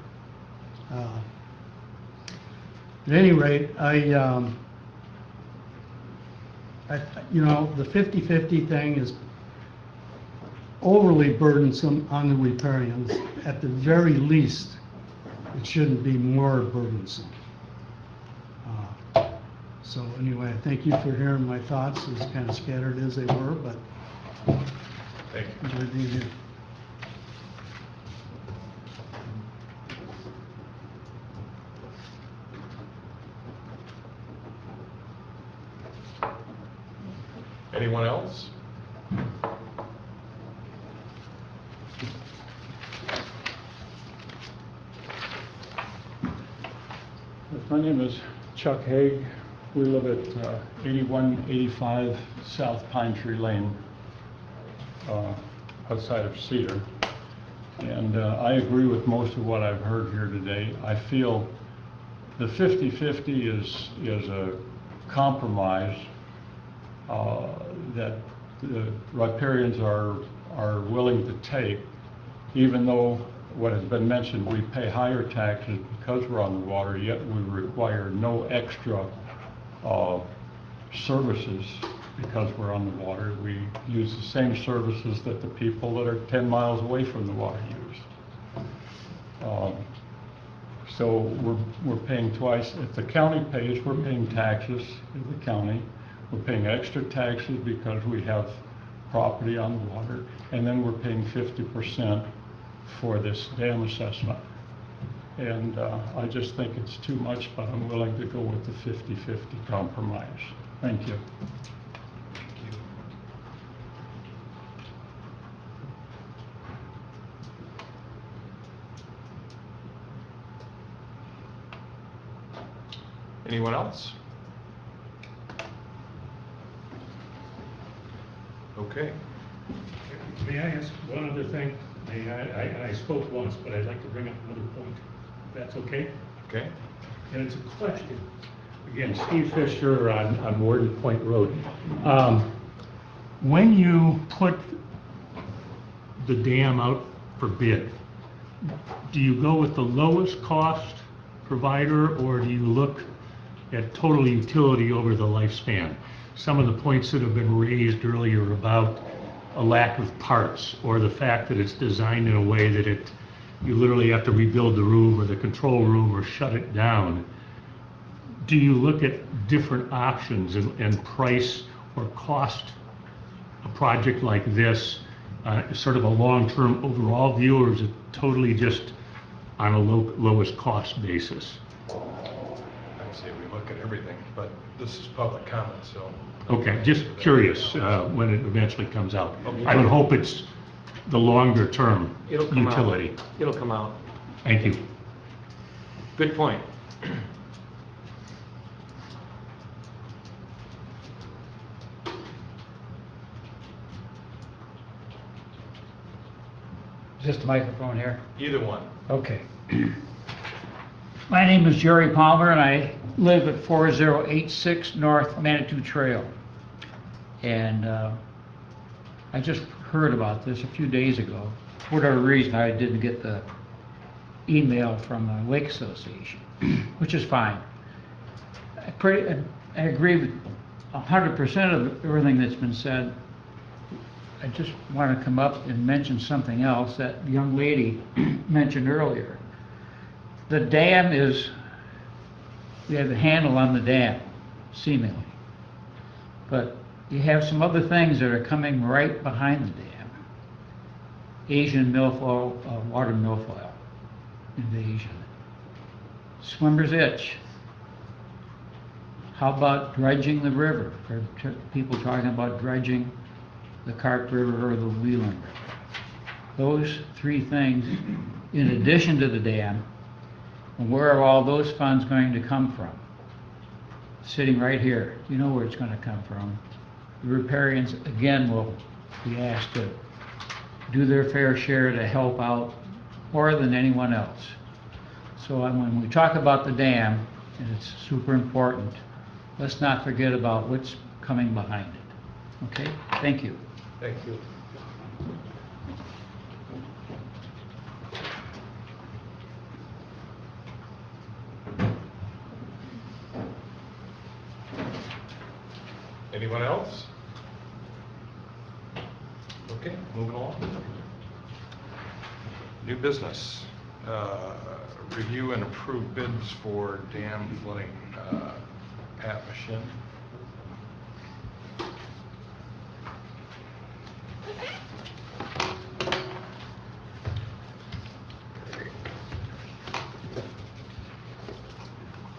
At any rate, you know, the 50-50 thing is overly burdensome on the riparians. At the very least, it shouldn't be more burdensome. So anyway, I thank you for hearing my thoughts, as kind of scattered as they were, but thank you. Enjoyed being here. Anyone else? My name is Chuck Haig. We live at 8185 South Pine Tree Lane, outside of Cedar. And I agree with most of what I've heard here today. I feel the 50-50 is a compromise that the riparians are willing to take, even though what has been mentioned, we pay higher taxes because we're on the water, yet we require no extra services because we're on the water. We use the same services that the people that are 10 miles away from the water use. So we're paying twice. If the county pays, we're paying taxes in the county. We're paying extra taxes because we have property on the water, and then we're paying 50% for this dam assessment. And I just think it's too much, but I'm willing to go with the 50-50 compromise. Thank you. Anyone else? Okay. May I ask one other thing? I spoke once, but I'd like to bring up another point, if that's okay? Okay. And it's a question. Again, Steve Fisher on Warden Point Road. When you put the dam out for bid, do you go with the lowest cost provider, or do you look at total utility over the lifespan? Some of the points that have been raised earlier about a lack of parts, or the fact that it's designed in a way that it you literally have to rebuild the room or the control room or shut it down. Do you look at different options and price or cost a project like this, sort of a long-term overall view, or is it totally just on a lowest cost basis? I'd say we look at everything, but this is public comment, so. Okay, just curious when it eventually comes out. Okay. I would hope it's the longer term It'll come out. utility. It'll come out. Thank you. Good point. Is this the microphone here? Either one. Okay. My name is Jerry Palmer, and I live at 4086 North Manitou Trail. And I just heard about this a few days ago. For whatever reason, I didn't get the email from the Lake Association, which is fine. I agree with 100% of everything that's been said. I just want to come up and mention something else that young lady mentioned earlier. The dam is, we have the handle on the dam, seemingly. But you have some other things that are coming right behind the dam. Asian milfoil, water milfoil invasion. Swimmer's itch. How about dredging the river? Are people talking about dredging the Cart River or the Leland River? Those three things, in addition to the dam, and where are all those funds going to come from? Sitting right here, you know where it's going to come from. The riparians, again, will be asked to do their fair share to help out more than anyone else. So when we talk about the dam, and it's super important, let's not forget about what's coming behind it. Okay? Thank you. Thank you. Anyone else? Okay, moving along. New business. Review and approve bids for dam flooding. Pat Machin.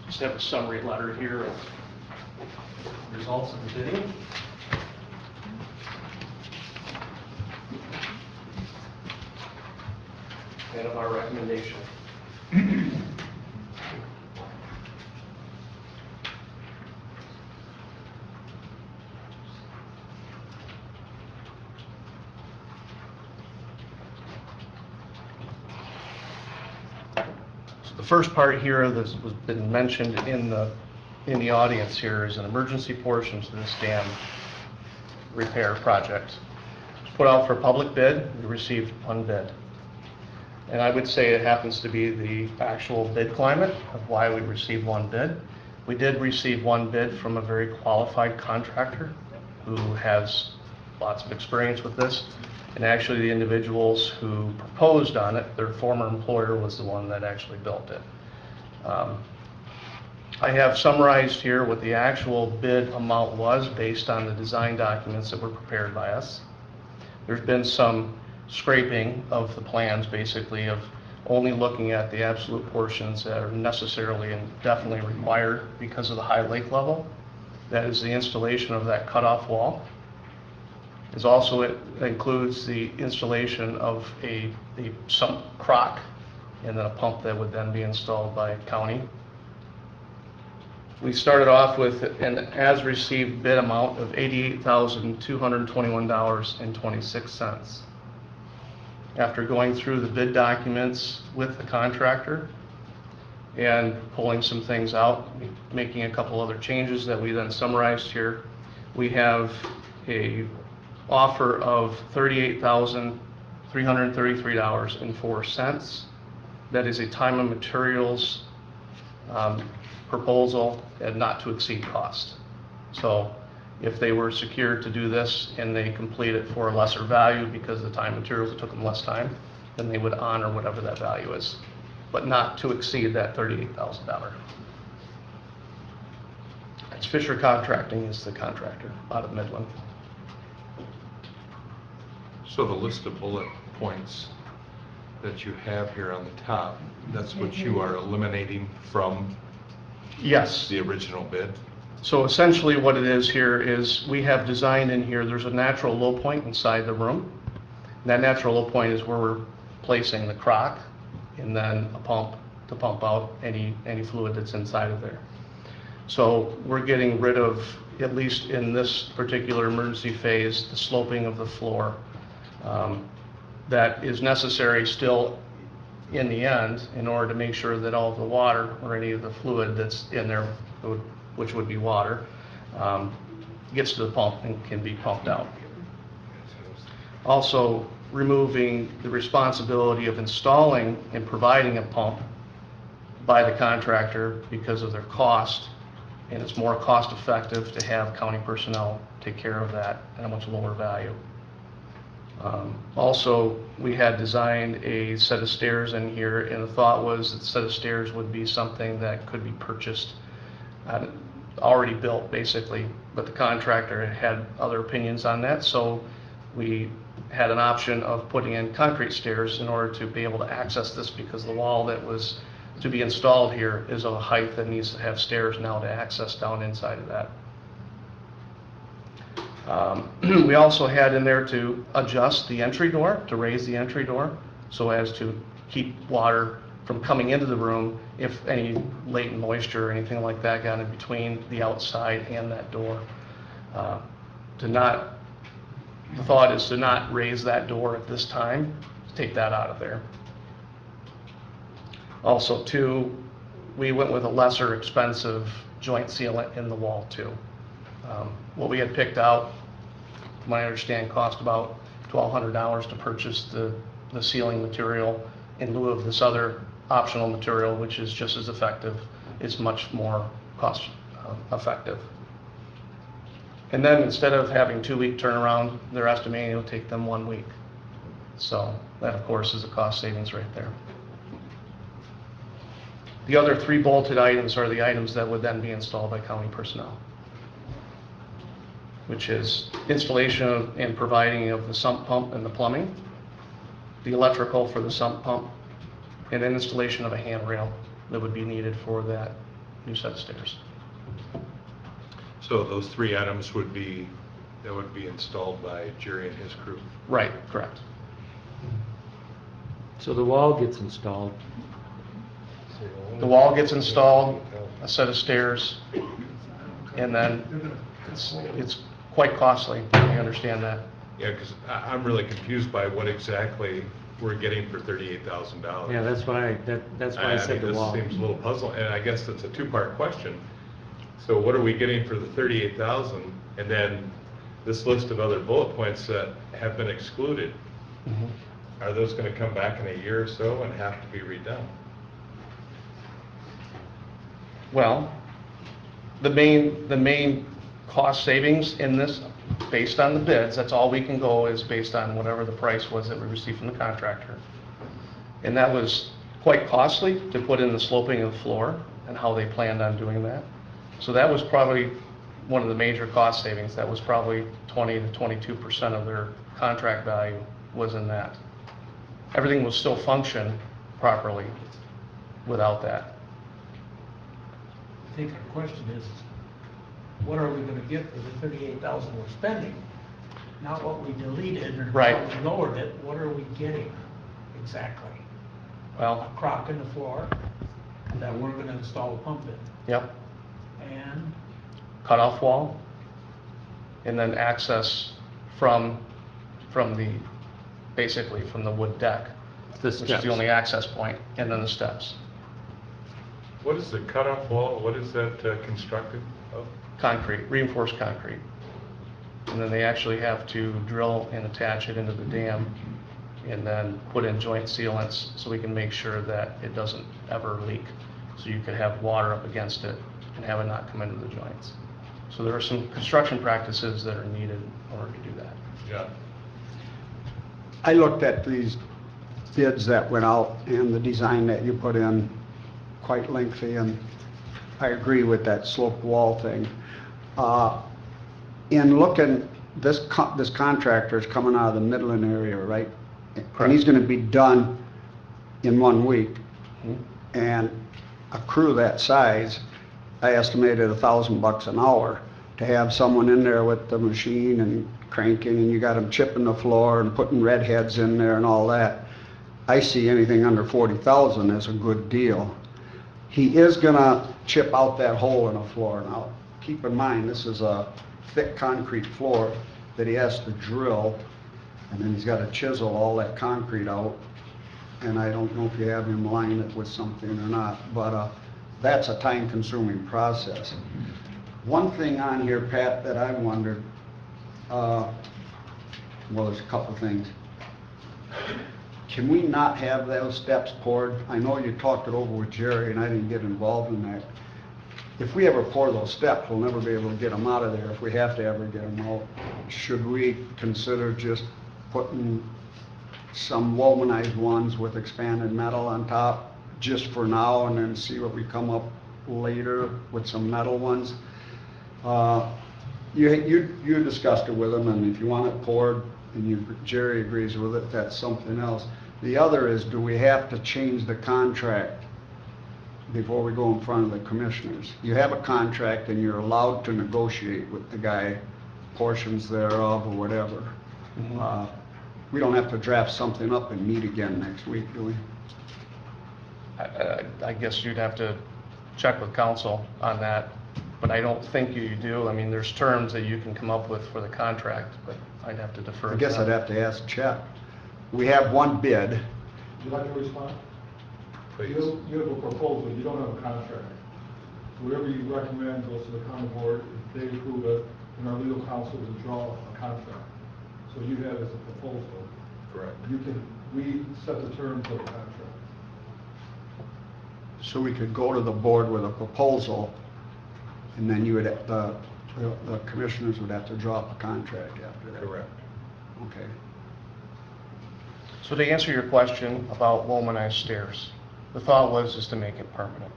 Just have a summary letter here of results of the bidding. And of our recommendation. So the first part here that was been mentioned in the audience here is an emergency portion to this dam repair project. It was put out for public bid. We received one bid. And I would say it happens to be the actual bid climate of why we received one bid. We did receive one bid from a very qualified contractor who has lots of experience with this. And actually the individuals who proposed on it, their former employer was the one that actually built it. I have summarized here what the actual bid amount was based on the design documents that were prepared by us. There's been some scraping of the plans, basically, of only looking at the absolute portions that are necessarily and definitely required because of the high lake level. That is the installation of that cutoff wall. It also includes the installation of a sump crock and then a pump that would then be installed by county. We started off with an as-received bid amount of $88,221.26. After going through the bid documents with the contractor and pulling some things out, making a couple other changes that we then summarized here, we have a offer of $38,333.04. That is a time and materials proposal and not to exceed cost. So if they were secured to do this and they complete it for a lesser value because the time and materials, it took them less time, then they would honor whatever that value is, but not to exceed that $38,000. It's Fisher Contracting is the contractor out of Midland. So the list of bullet points that you have here on the top, that's what you are eliminating from Yes. the original bid? So essentially what it is here is we have designed in here, there's a natural low point inside the room. And that natural low point is where we're placing the crock and then a pump to pump out any fluid that's inside of there. So we're getting rid of, at least in this particular emergency phase, the sloping of the floor. That is necessary still in the end in order to make sure that all of the water or any of the fluid that's in there, which would be water, gets to the pump and can be pumped out. Also, removing the responsibility of installing and providing a pump by the contractor because of their cost, and it's more cost effective to have county personnel take care of that at a much lower value. Also, we had designed a set of stairs in here, and the thought was that the set of stairs would be something that could be purchased, already built basically, but the contractor had other opinions on that, so we had an option of putting in concrete stairs in order to be able to access this, because the wall that was to be installed here is of a height that needs to have stairs now to access down inside of that. We also had in there to adjust the entry door, to raise the entry door, so as to keep water from coming into the room if any latent moisture or anything like that got in between the outside and that door. The thought is to not raise that door at this time, take that out of there. Also, too, we went with a lesser expensive joint sealant in the wall, too. What we had picked out, from what I understand, cost about $1,200 to purchase the sealing material in lieu of this other optional material, which is just as effective. It's much more cost effective. And then instead of having 2-week turnaround, they're estimating it'll take them 1 week. So that, of course, is a cost savings right there. The other 3 bolted items are the items that would then be installed by county personnel, which is installation and providing of the sump pump and the plumbing, the electrical for the sump pump, and then installation of a handrail that would be needed for that new set of stairs. So those 3 items would be installed by Jerry and his crew? Right, correct. So the wall gets installed. The wall gets installed, a set of stairs, and then it's quite costly. I understand that. Yeah, because I'm really confused by what exactly we're getting for $38,000. Yeah, that's why I said the wall. This seems a little puzzling, and I guess it's a 2-part question. So what are we getting for the $38,000, and then this list of other bullet points that have been excluded? Are those going to come back in a year or so and have to be redone? Well, the main cost savings in this, based on the bids, that's all we can go, is based on whatever the price was that we received from the contractor. And that was quite costly to put in the sloping of the floor and how they planned on doing that. So that was probably one of the major cost savings. That was probably 20 to 22% of their contract value was in that. Everything will still function properly without that. I think our question is, what are we gonna get for the $38,000 we're spending? Not what we deleted or Right. what we lowered it, what are we getting exactly? Well, A crock in the floor that we're gonna install a pump in, yep, and cutoff wall, and then access from basically from the wood deck, which is the only access point, and then the steps. What is the cutoff wall? What is that constructed of? Concrete, reinforced concrete. And then they actually have to drill and attach it into the dam and then put in joint sealants so we can make sure that it doesn't ever leak. So you could have water up against it and have it not come into the joints. So there are some construction practices that are needed in order to do that. Yeah. I looked at these bids that went out and the design that you put in, quite lengthy, and I agree with that slope wall thing. In looking, this contractor is coming out of the Midland area, right? And he's gonna be done in 1 week. And a crew that size, I estimated $1,000 an hour to have someone in there with the machine and cranking, and you got them chipping the floor and putting red heads in there and all that. I see anything under 40,000 as a good deal. He is gonna chip out that hole in the floor. Now, keep in mind, this is a thick concrete floor that he has to drill, and then he's gotta chisel all that concrete out. And I don't know if you have him line it with something or not, but that's a time-consuming process. One thing on here, Pat, that I wondered, well, there's a couple things. Can we not have those steps poured? I know you talked it over with Jerry, and I didn't get involved in that. If we ever pour those steps, we'll never be able to get them out of there if we have to ever get them out. Should we consider just putting some womanized ones with expanded metal on top just for now, and then see what we come up later with some metal ones? You discussed it with him, and if you want it poured and Jerry agrees with it, that's something else. The other is, do we have to change the contract before we go in front of the commissioners? You have a contract and you're allowed to negotiate with the guy portions thereof or whatever. We don't have to draft something up and meet again next week, do we? I guess you'd have to check with council on that, but I don't think you do. I mean, there's terms that you can come up with for the contract, but I'd have to defer to I guess them. I'd have to ask Chet. We have one bid. Would you like to respond? Please. You have a proposal, you don't have a contract. Whatever you recommend goes to the county board, if they approve it, and our legal counsel will draw a contract. So you have as a proposal. Correct. We set the terms of the contract. So we could go to the board with a proposal, and then you would, the commissioners would have to draw up a contract after that. Correct. Okay. So to answer your question about womanized stairs, the thought was just to make it permanent,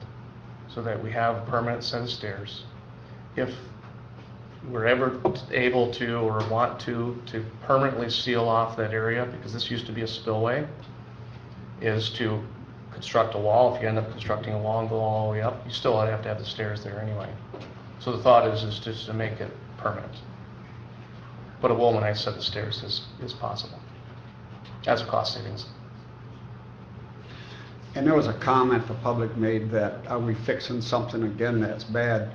so that we have a permanent set of stairs. If we're ever able to or want to permanently seal off that area, because this used to be a spillway, is to construct a wall. If you end up constructing a wall and go all the way up, you still have to have the stairs there anyway. So the thought is just to make it permanent. But a womanized set of stairs is possible. That's a cost savings. And there was a comment the public made that, are we fixing something again that's bad?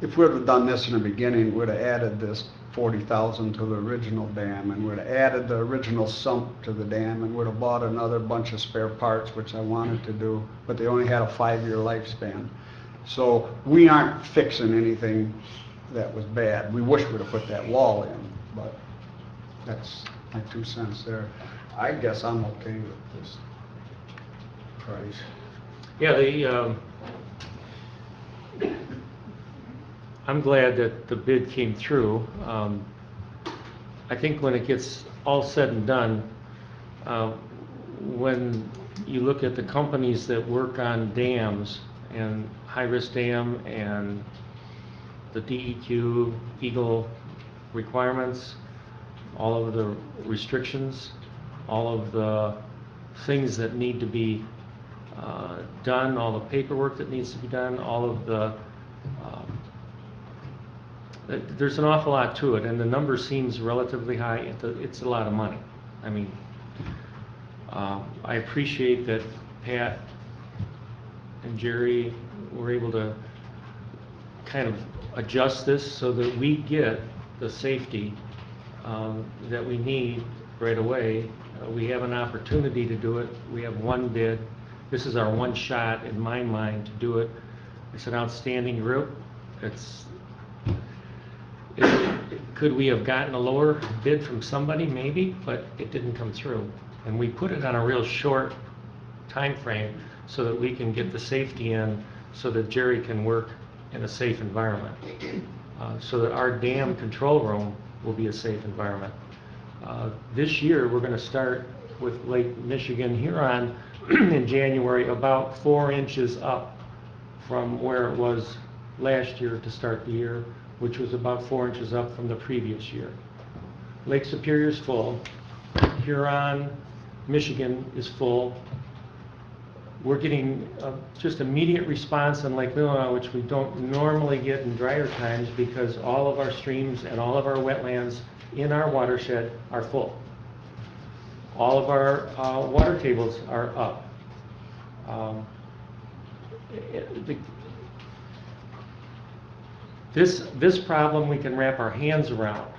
If we would have done this in the beginning, we'd have added this 40,000 to the original dam, and we'd have added the original sump to the dam, and we'd have bought another bunch of spare parts, which I wanted to do, but they only had a 5-year lifespan. So we aren't fixing anything that was bad. We wish we'd have put that wall in, but that's my 2 cents there. I guess I'm okay with this price. Yeah, I'm glad that the bid came through. I think when it gets all said and done, when you look at the companies that work on dams and high-risk dam and the DEQ, Eagle requirements, all of the restrictions, all of the things that need to be done, all the paperwork that needs to be done, all of the there's an awful lot to it, and the number seems relatively high. It's a lot of money. I mean, I appreciate that Pat and Jerry were able to kind of adjust this so that we get the safety that we need right away. We have an opportunity to do it. We have one bid. This is our one shot, in my mind, to do it. It's an outstanding group. Could we have gotten a lower bid from somebody? Maybe, but it didn't come through. And we put it on a real short time frame so that we can get the safety in, so that Jerry can work in a safe environment, so that our dam control room will be a safe environment. This year, we're going to start with Lake Michigan Huron in January, about 4 inches up from where it was last year to start the year, which was about 4 inches up from the previous year. Lake Superior is full. Huron, Michigan is full. We're getting just immediate response in Lake Leland, which we don't normally get in drier times because all of our streams and all of our wetlands in our watershed are full. All of our water tables are up. This problem we can wrap our hands around.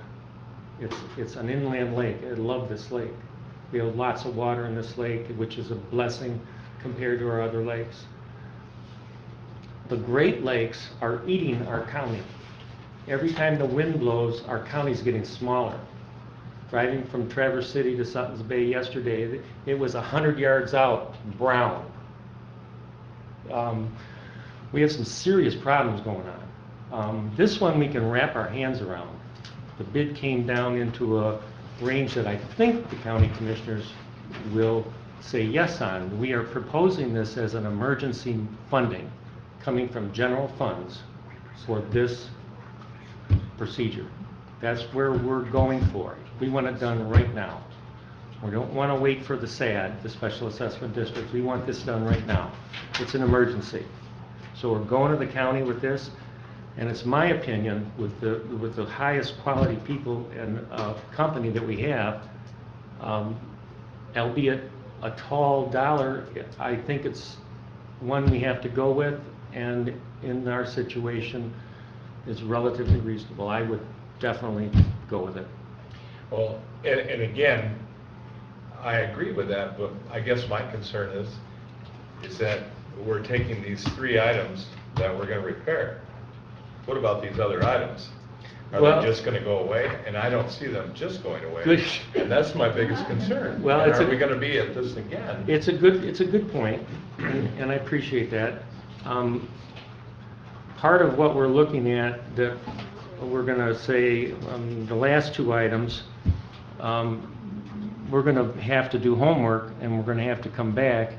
It's an inland lake. I love this lake. We have lots of water in this lake, which is a blessing compared to our other lakes. The Great Lakes are eating our county. Every time the wind blows, our county's getting smaller. Driving from Traverse City to Sutton's Bay yesterday, it was 100 yards out, brown. We have some serious problems going on. This one we can wrap our hands around. The bid came down into a range that I think the county commissioners will say yes on. We are proposing this as an emergency funding coming from general funds for this procedure. That's where we're going for. We want it done right now. We don't want to wait for the SAD, the Special Assessment District. We want this done right now. It's an emergency. So we're going to the county with this, and it's my opinion, with the highest quality people and company that we have, albeit a tall dollar, I think it's one we have to go with, and in our situation, is relatively reasonable. I would definitely go with it. Well, and again, I agree with that, but I guess my concern is that we're taking these 3 items that we're going to repair. What about these other items? Are they just going to go away? And I don't see them just going away. Good. And that's my biggest concern. Well, and are we going to be at this again? It's a good point, and I appreciate that. Part of what we're looking at, that we're going to say the last 2 items, we're going to have to do homework, and we're going to have to come back,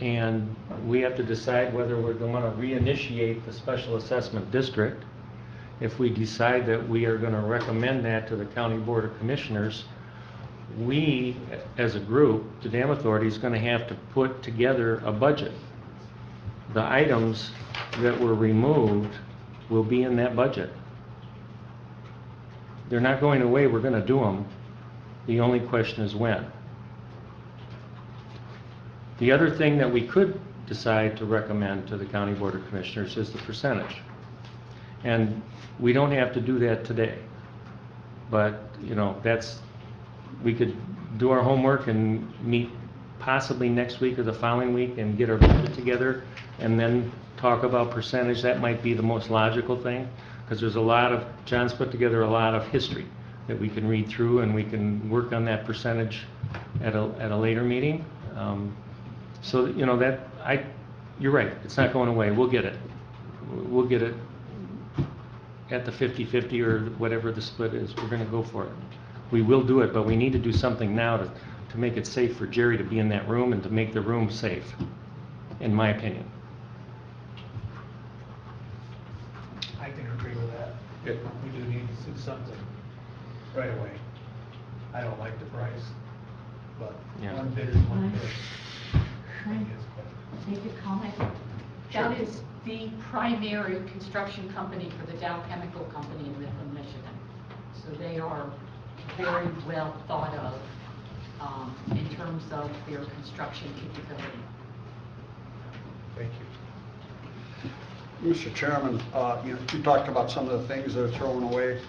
and we have to decide whether we're going to reinitiate the Special Assessment District. If we decide that we are going to recommend that to the County Board of Commissioners, we, as a group, the dam authority is going to have to put together a budget. The items that were removed will be in that budget. They're not going away, we're going to do them. The only question is when. The other thing that we could decide to recommend to the County Board of Commissioners is the percentage. And we don't have to do that today. But, you know, we could do our homework and meet possibly next week or the following week and get our budget together and then talk about percentage. That might be the most logical thing, because there's John's put together a lot of history that we can read through, and we can work on that percentage at a later meeting. So, you know, you're right, it's not going away. We'll get it. We'll get it at the 50-50 or whatever the split is. We're going to go for it. We will do it, but we need to do something now to make it safe for Jerry to be in that room and to make the room safe, in my opinion. I can agree with that. We do need to do something right away. I don't like the price, but Yeah. one bid is one bid. Make a comment. That is the primary construction company for the Dow Chemical Company in Leland, Michigan. So they are very well thought of in terms of their construction capability. Thank you. Mr. Chairman, you talked about some of the things that are thrown away.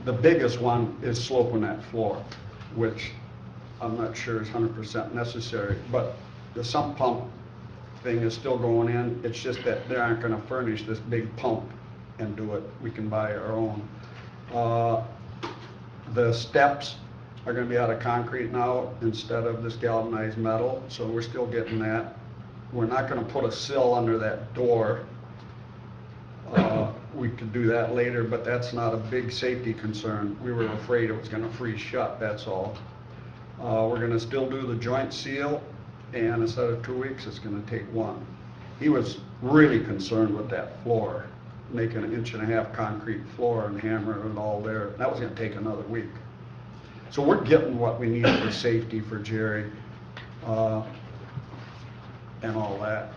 The biggest one is sloping that floor, which I'm not sure is 100% necessary, but the sump pump thing is still going in. It's just that they aren't going to furnish this big pump and do it. We can buy our own. The steps are going to be out of concrete now instead of this galvanized metal, so we're still getting that. We're not going to put a sill under that door. We could do that later, but that's not a big safety concern. We were afraid it was going to freeze shut, that's all. We're gonna still do the joint seal, and instead of 2 weeks, it's gonna take 1. He was really concerned with that floor, making an 1.5-inch concrete floor and hammering it all there. That was gonna take another week. So we're getting what we need for safety for Jerry, and all that.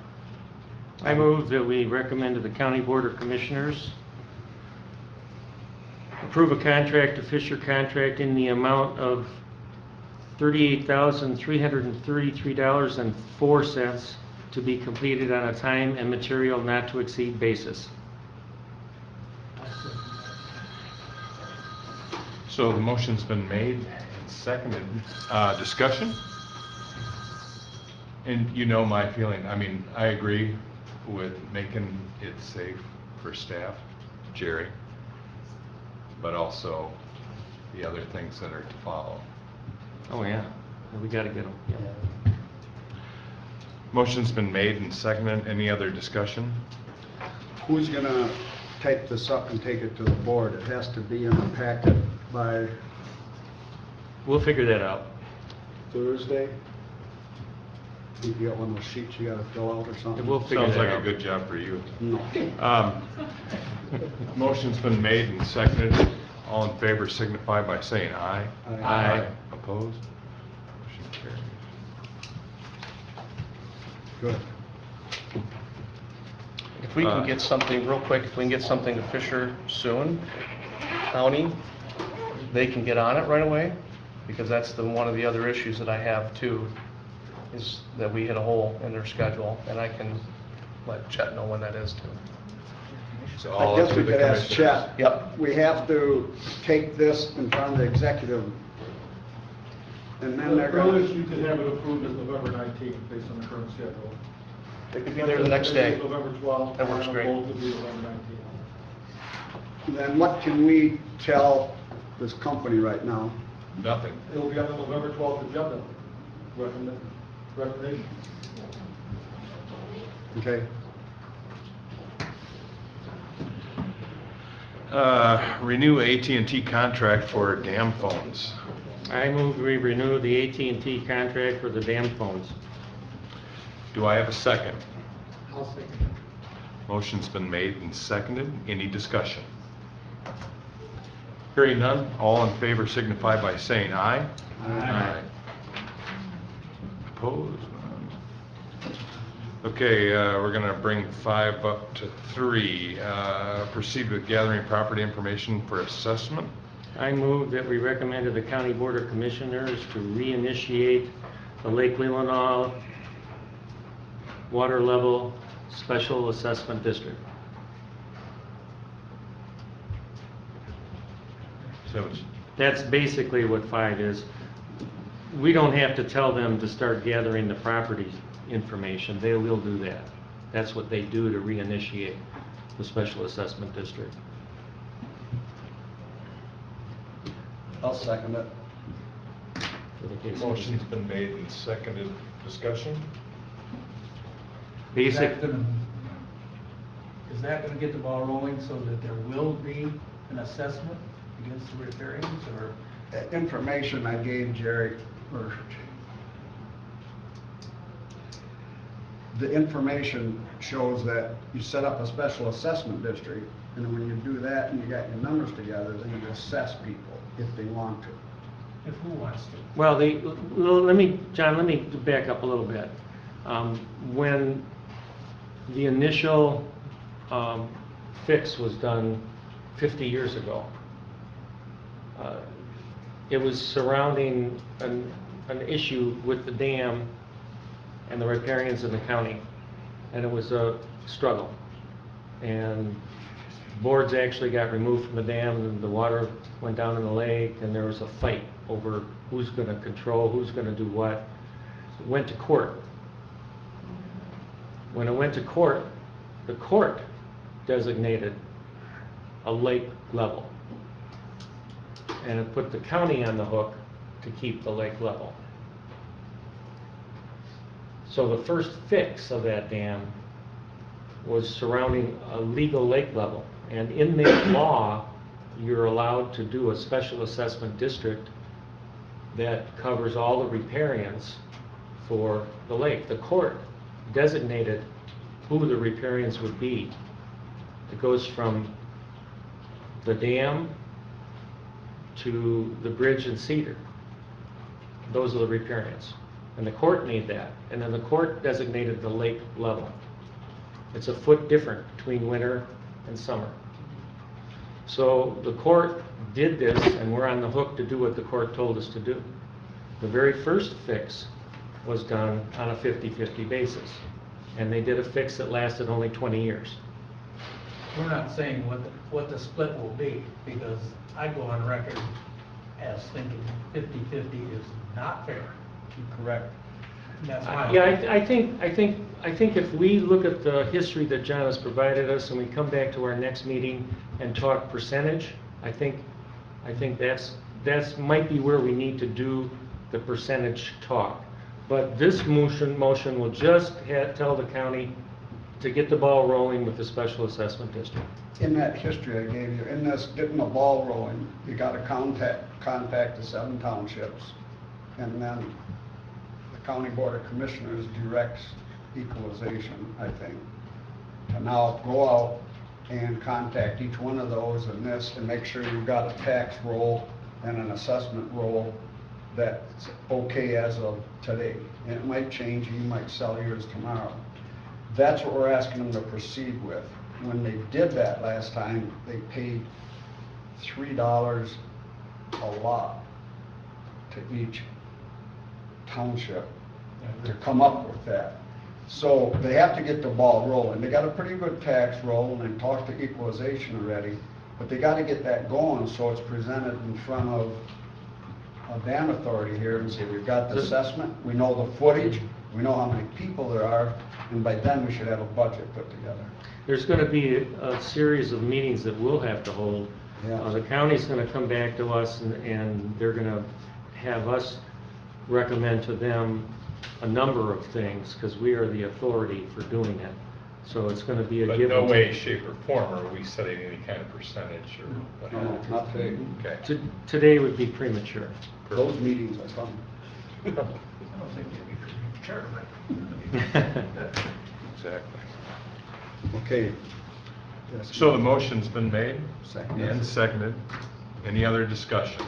I move that we recommend to the County Board of Commissioners approve a contract to Fisher Contract in the amount of $38,333.04 to be completed on a time and material not to exceed basis. So the motion's been made and seconded. Discussion? And you know my feeling, I mean, I agree with making it safe for staff, Jerry, but also the other things that are to follow. Oh, yeah. We got to get them. Yeah. Motion's been made and seconded. Any other discussion? Who's gonna take this up and take it to the board? It has to be in the packet by We'll figure that out. Thursday? You got one of those sheets you gotta fill out or something? We'll figure Sounds that like a out. good job for you. No. Motion's been made and seconded. All in favor signify by saying aye. Aye. Opposed? Motion carries. Good. If we can get something, real quick, if we can get something to Fisher soon, County, they can get on it right away, because that's one of the other issues that I have too, is that we hit a hole in their schedule, and I can let Chet know when that is too. So I all guess up we to the could ask commissioners. Chet. Yep. We have to take this in front of the executive, and then they're The gonna... earliest you could have it approved is November 19th, based on the current schedule. They could be there the next day. November 12th. That works and great. both would be November 19th. Then what can we tell this company right now? Nothing. It'll be on the November 12th agenda. Recommendation. Okay? Renew AT&T contract for dam phones. I move we renew the AT&T contract for the dam phones. Do I have a second? I'll second. Motion's been made and seconded. Any discussion? Hearing none, all in favor signify by saying aye. Aye. Opposed? None. Okay, we're gonna bring 5 up to 3. Proceed with gathering property information for assessment. I move that we recommend to the County Board of Commissioners to reinitiate the Lake Leelanau Water Level Special Assessment District. So it's- That's basically what 5 is. We don't have to tell them to start gathering the property information. They will do that. That's what they do to reinitiate the Special Assessment District. I'll second it. For the case. Motion's been made and seconded. Discussion? Basic, Is that gonna get the ball rolling so that there will be an assessment against the riparians, or? The information I gave Jerry, or the information shows that you set up a special assessment district, and when you do that and you got your numbers together, then you assess people if they want to. If who wants to? well, let me, John, let me back up a little bit. When the initial fix was done 50 years ago, it was surrounding an issue with the dam and the riparians in the county, and it was a struggle. And boards actually got removed from the dam, and the water went down in the lake, and there was a fight over who's going to control, who's going to do what. It went to court. When it went to court, the court designated a lake level, and it put the county on the hook to keep the lake level. So the first fix of that dam was surrounding a legal lake level. And in that law, you're allowed to do a special assessment district that covers all the riparians for the lake. The court designated who the riparians would be. It goes from the dam to the bridge in Cedar. Those are the riparians. And the court made that. And then the court designated the lake level. It's a foot different between winter and summer. So the court did this, and we're on the hook to do what the court told us to do. The very first fix was done on a 50-50 basis. And they did a fix that lasted only 20 years. We're not saying what the split will be, because I go on record as thinking 50-50 is not fair. Correct. That's my Yeah, I think if we look at the history that John has provided us and we come back to our next meeting and talk percentage, I think that's might be where we need to do the percentage talk. But this motion will just tell the county to get the ball rolling with the special assessment district. In that history I gave you, in this getting the ball rolling, you got to contact the 7 townships, and then the County Board of Commissioners directs equalization, I think, to now go out and contact each one of those and this, and make sure you've got a tax roll and an assessment roll that's okay as of today. And it might change, you might sell yours tomorrow. That's what we're asking them to proceed with. When they did that last time, they paid $3 a lot to each township to come up with that. So they have to get the ball rolling. They got a pretty good tax roll, and they talked to equalization already, but they got to get that going so it's presented in front of a dam authority here and say, we've got the assessment, we know the footage, we know how many people there are, and by then we should have a budget put together. There's going to be a series of meetings that we'll have to hold. Yeah. The county's going to come back to us, and they're going to have us recommend to them a number of things, because we are the authority for doing it. So it's going to be a But give no and way, take. shape, or form are we setting any kind of percentage or what have you? Not today. Okay. Today would be premature. Those meetings are fun. I don't think it'd be sure, Exactly. Okay. Yes. So the motion's been made Seconded. and seconded. Any other discussion?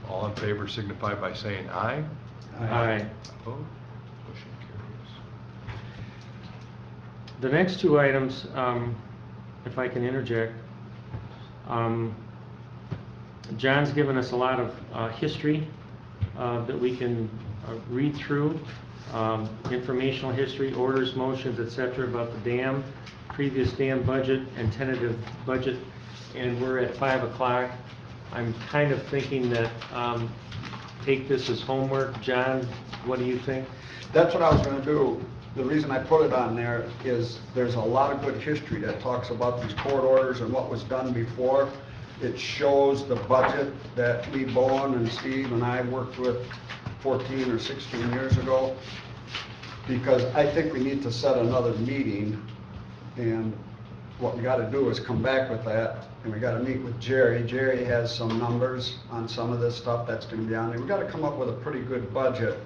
All in favor signify by saying aye. Aye. Opposed? Motion carries. The next two items, if I can interject, John's given us a lot of history that we can read through, informational history, orders, motions, etc. about the dam, previous dam budget and tentative budget, and we're at 5 o'clock. I'm kind of thinking that take this as homework. John, what do you think? That's what I was going to do. The reason I put it on there is there's a lot of good history that talks about these court orders and what was done before. It shows the budget that Lee Bowen and Steve and I worked with 14 or 16 years ago, because I think we need to set another meeting, and what we got to do is come back with that, and we got to meet with Jerry. Jerry has some numbers on some of this stuff that's going to be on there. We got to come up with a pretty good budget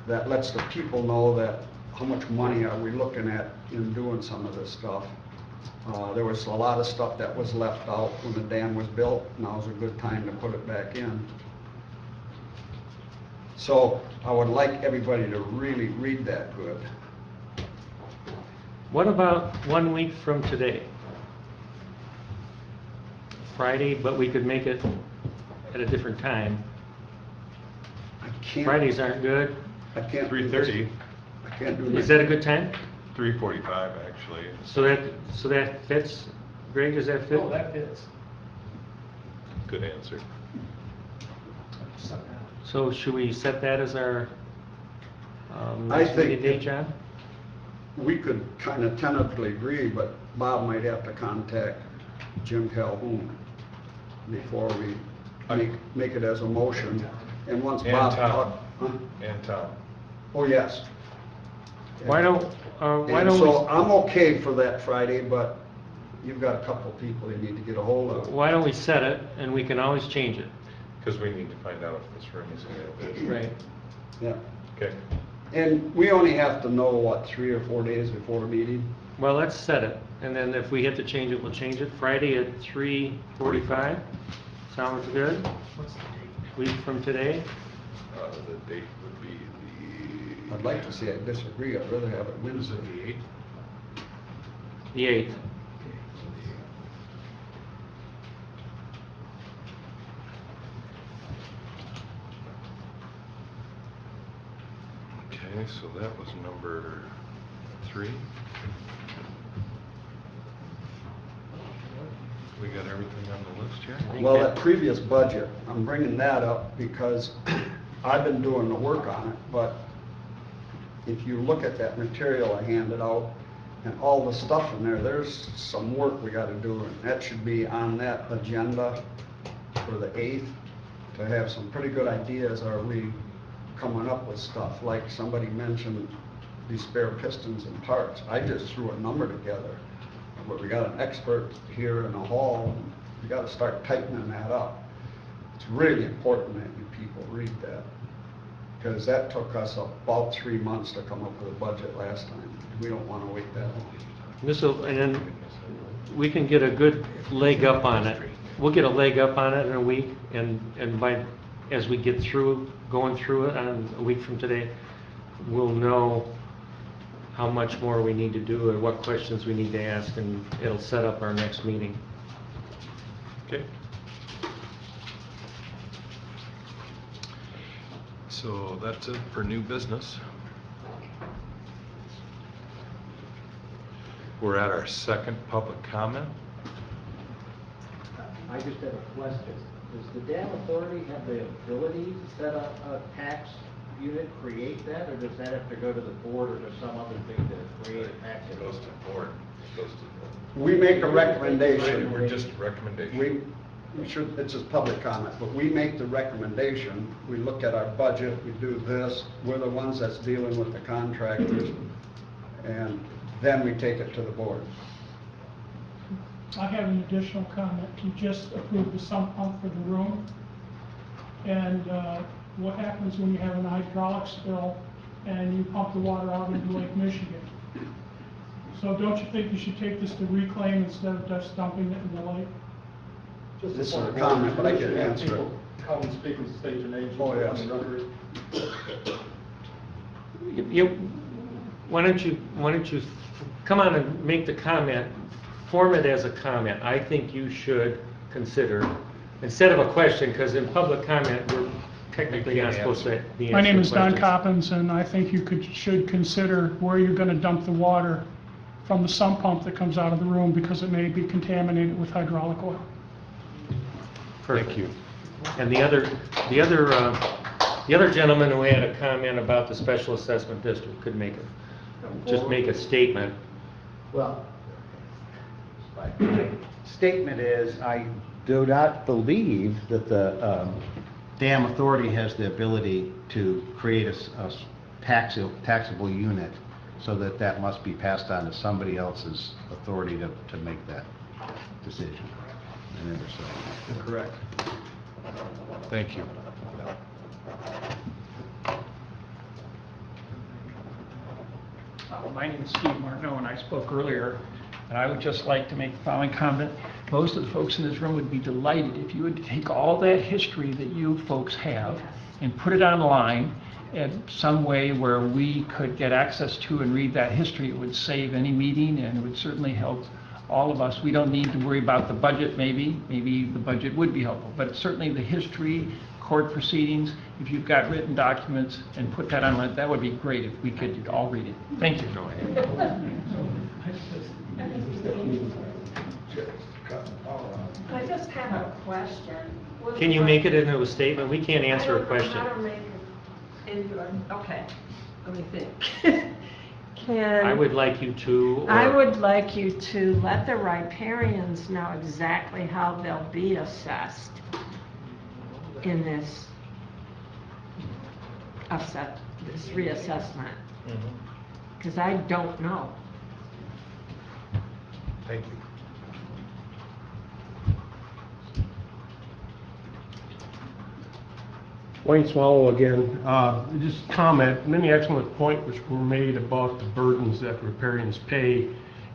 that lets the people know that how much money are we looking at in doing some of this stuff. There was a lot of stuff that was left out when the dam was built. Now's a good time to put it back in. So I would like everybody to really read that good. What about 1 week from today? Friday, but we could make it at a different time. I can't. Fridays aren't good. I can't. 3:30. I can't do. Is that a good time? 3:45 actually. So that fits? Greg, does that fit? Oh, that fits. Good answer. So should we set that as our I next think meeting date, John? We could kind of tentatively agree, but Bob might have to contact Jim Calhoun before we make it as a motion. And once And Bob Tom. Huh? And Tom. Oh, yes. Why don't So I'm okay for that Friday, but you've got a couple of people you need to get a hold of. Why don't we set it, and we can always change it. Because we need to find out if this room is available. Right. Yeah. Okay. And we only have to know, what, 3 or 4 days before the meeting? Well, let's set it, and then if we have to change it, we'll change it. Friday at 3:45. Sounds good? What's the date? Week from today? The date would be the... I'd like to say I disagree, I'd rather have it Wednesday. the 8th? The 8th. Okay, so that was number 3. We got everything on the list here? Well, that previous budget, I'm bringing that up because I've been doing the work on it, but if you look at that material I handed out and all the stuff in there, there's some work we gotta do, and that should be on that agenda for the 8th, to have some pretty good ideas. Are we coming up with stuff? Like somebody mentioned these spare pistons and parts. I just threw a number together. But we got an expert here in the hall, and we gotta start tightening that up. It's really important that you people read that, because that took us about 3 months to come up with a budget last time. We don't wanna wait that long. And then we can get a good leg up on it. We'll get a leg up on it in a week, and as we get through, going through it on a week from today, we'll know how much more we need to do and what questions we need to ask, and it'll set up our next meeting. Okay. So that's it for new business. We're at our second public comment. I just have a question. Does the dam authority have the ability to set up a tax unit, create that, or does that have to go to the board, or does some other thing to create a tax unit? It goes to the board. It goes to the board. We make a recommendation. We're just a recommendation. We should, it's just public comment, but we make the recommendation. We look at our budget, we do this, we're the ones that's dealing with the contractors, and then we take it to the board. I have an additional comment. You just approved the sump pump for the room. And what happens when you have an hydraulic spill and you pump the water out into Lake Michigan? So don't you think you should take this to reclaim instead of just dumping it in the lake? Just This is point a of comment, order. but I can Usually have answer it. people Come and speak and state your name. Oh, yes. on the record. Why don't you come on and make the comment, form it as a comment. I think you should consider, instead of a question, because in public comment, we're technically not supposed to be answering My name is Don questions. Coppins, and I think you should consider where you're going to dump the water from the sump pump that comes out of the room, because it may be contaminated with hydraulic oil. Thank you. And the other gentleman who had a comment about the special assessment district could just make a statement. Well, my statement is, I do not believe that the dam authority has the ability to create a taxable unit, so that must be passed on to somebody else's authority to make that decision. I never said that. Correct. Thank you. My name is Steve Martineau, and I spoke earlier, and I would just like to make the following comment. Most of the folks in this room would be delighted if you would take all that history that you folks have and put it online in some way where we could get access to and read that history. It would save any meeting, and it would certainly help all of us. We don't need to worry about the budget, maybe the budget would be helpful, but certainly the history, court proceedings, if you've got written documents and put that online, that would be great if we could all read it. Thank you. I just have a question. Can you make it into a statement? We can't answer a question. I don't make it into a, okay, let me think. I would like you to, I would like you to let the riparians know exactly how they'll be assessed in this reassessment, because I don't know. Thank you. Wayne Swallow again. Just comment, many excellent points were made about the burdens that riparians pay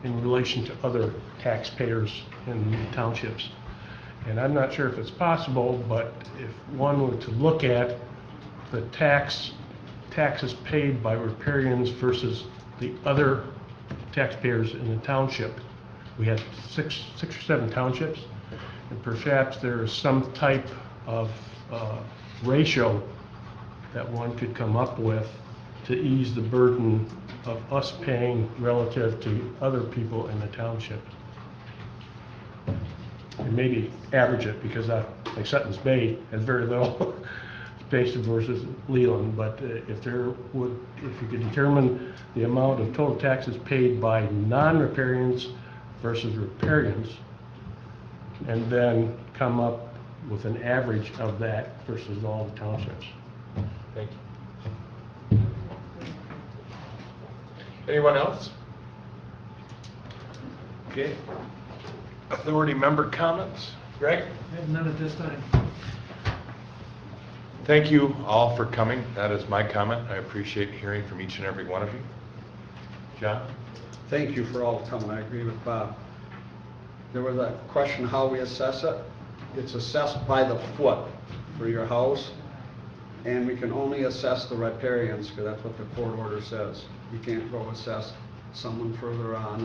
in relation to other taxpayers in townships. And I'm not sure if it's possible, but if one were to look at the taxes paid by riparians versus the other taxpayers in the township. We have six or seven townships, and perhaps there is some type of ratio that one could come up with to ease the burden of us paying relative to other people in the township. And maybe average it, because like Sutton's Bay has very little Basin versus Leland, but if you could determine the amount of total taxes paid by non-riparians versus riparians, and then come up with an average of that versus all the townships. Thank you. Anyone else? Okay. Authority member comments? Greg? None at this time. Thank you all for coming. That is my comment. I appreciate hearing from each and every one of you. John? Thank you for all coming. I agree with Bob. There was a question how we assess it. It's assessed by the foot for your house, and we can only assess the riparians because that's what the court order says. You can't go assess someone further on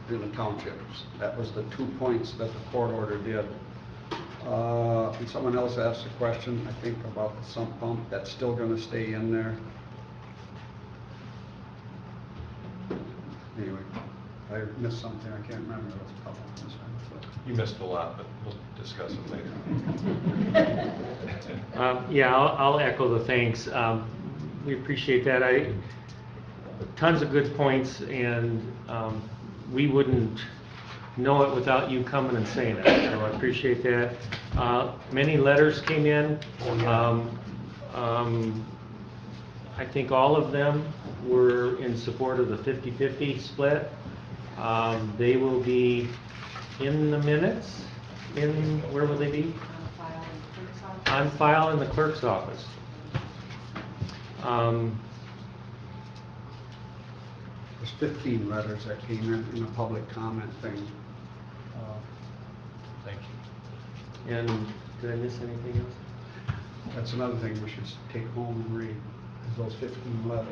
in the townships. That was the 2 points that the court order did. And someone else asked a question, I think, about the sump pump. That's still going to stay in there. Anyway, I missed something. I can't remember. It was a couple of minutes. You missed a lot, but we'll discuss it later. Yeah, I'll echo the thanks. We appreciate that. Tons of good points, and we wouldn't know it without you coming and saying it, so I appreciate that. Many letters came in. I think all of them were in support of the 50-50 split. They will be in the minutes. Where will they be? On file in the clerk's office. There's 15 letters that came in a public comment thing. Thank you. And did I miss anything else? That's another thing we should take home and read, is those 15 letters.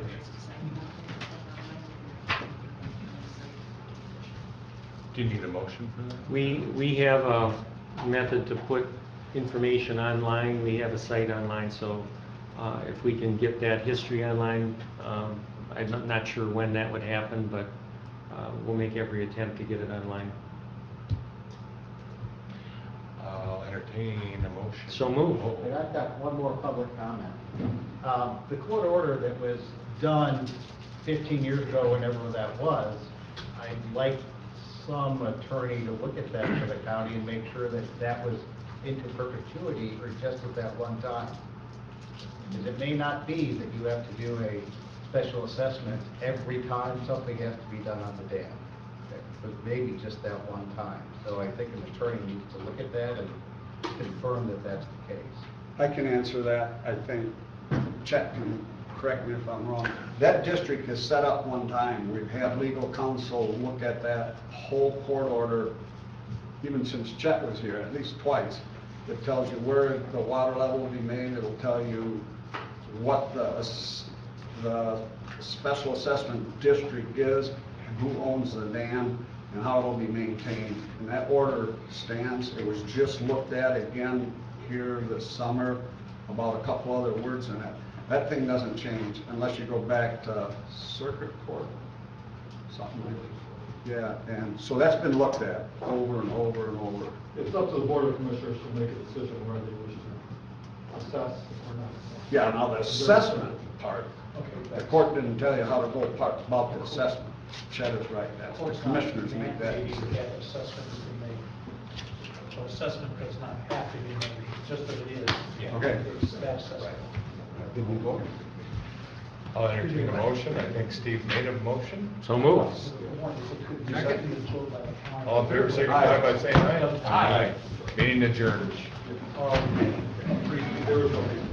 Do you need a motion for that? We have a method to put information online. We have a site online, so if we can get that history online, I'm not sure when that would happen, but we'll make every attempt to get it online. I'll entertain a motion. So move. And I've got one more public comment. The court order that was done 15 years ago, whenever that was, I'd like some attorney to look at that for the county and make sure that that was into perpetuity or just at that one time. Because it may not be that you have to do a special assessment every time something has to be done on the dam. But maybe just that one time. So I think an attorney needs to look at that and confirm that that's the case. I can answer that. I think Chet can correct me if I'm wrong. That district is set up one time. We've had legal counsel look at that whole court order, even since Chet was here, at least twice. It tells you where the water level will be made. It'll tell you what the special assessment district is, and who owns the dam, and how it'll be maintained. And that order stands. It was just looked at again here this summer, about a couple other words in it. That thing doesn't change unless you go back to circuit court, something like that. Yeah, and so that's been looked at over and over and over. It's up to the Board of Commissioners to make a decision whether they wish to assess or not assess. Yeah, now the assessment part, the court didn't tell you how to go about the assessment. Chet is right, that's the commissioners make that decision. That assessment to be made. So assessment does not have to be made, just that it is. Okay. It's that assessment. Did we vote? I'll entertain a motion. I think Steve made a motion. So move. All in favor, signify by saying aye. Aye. Meeting adjourned. everybody.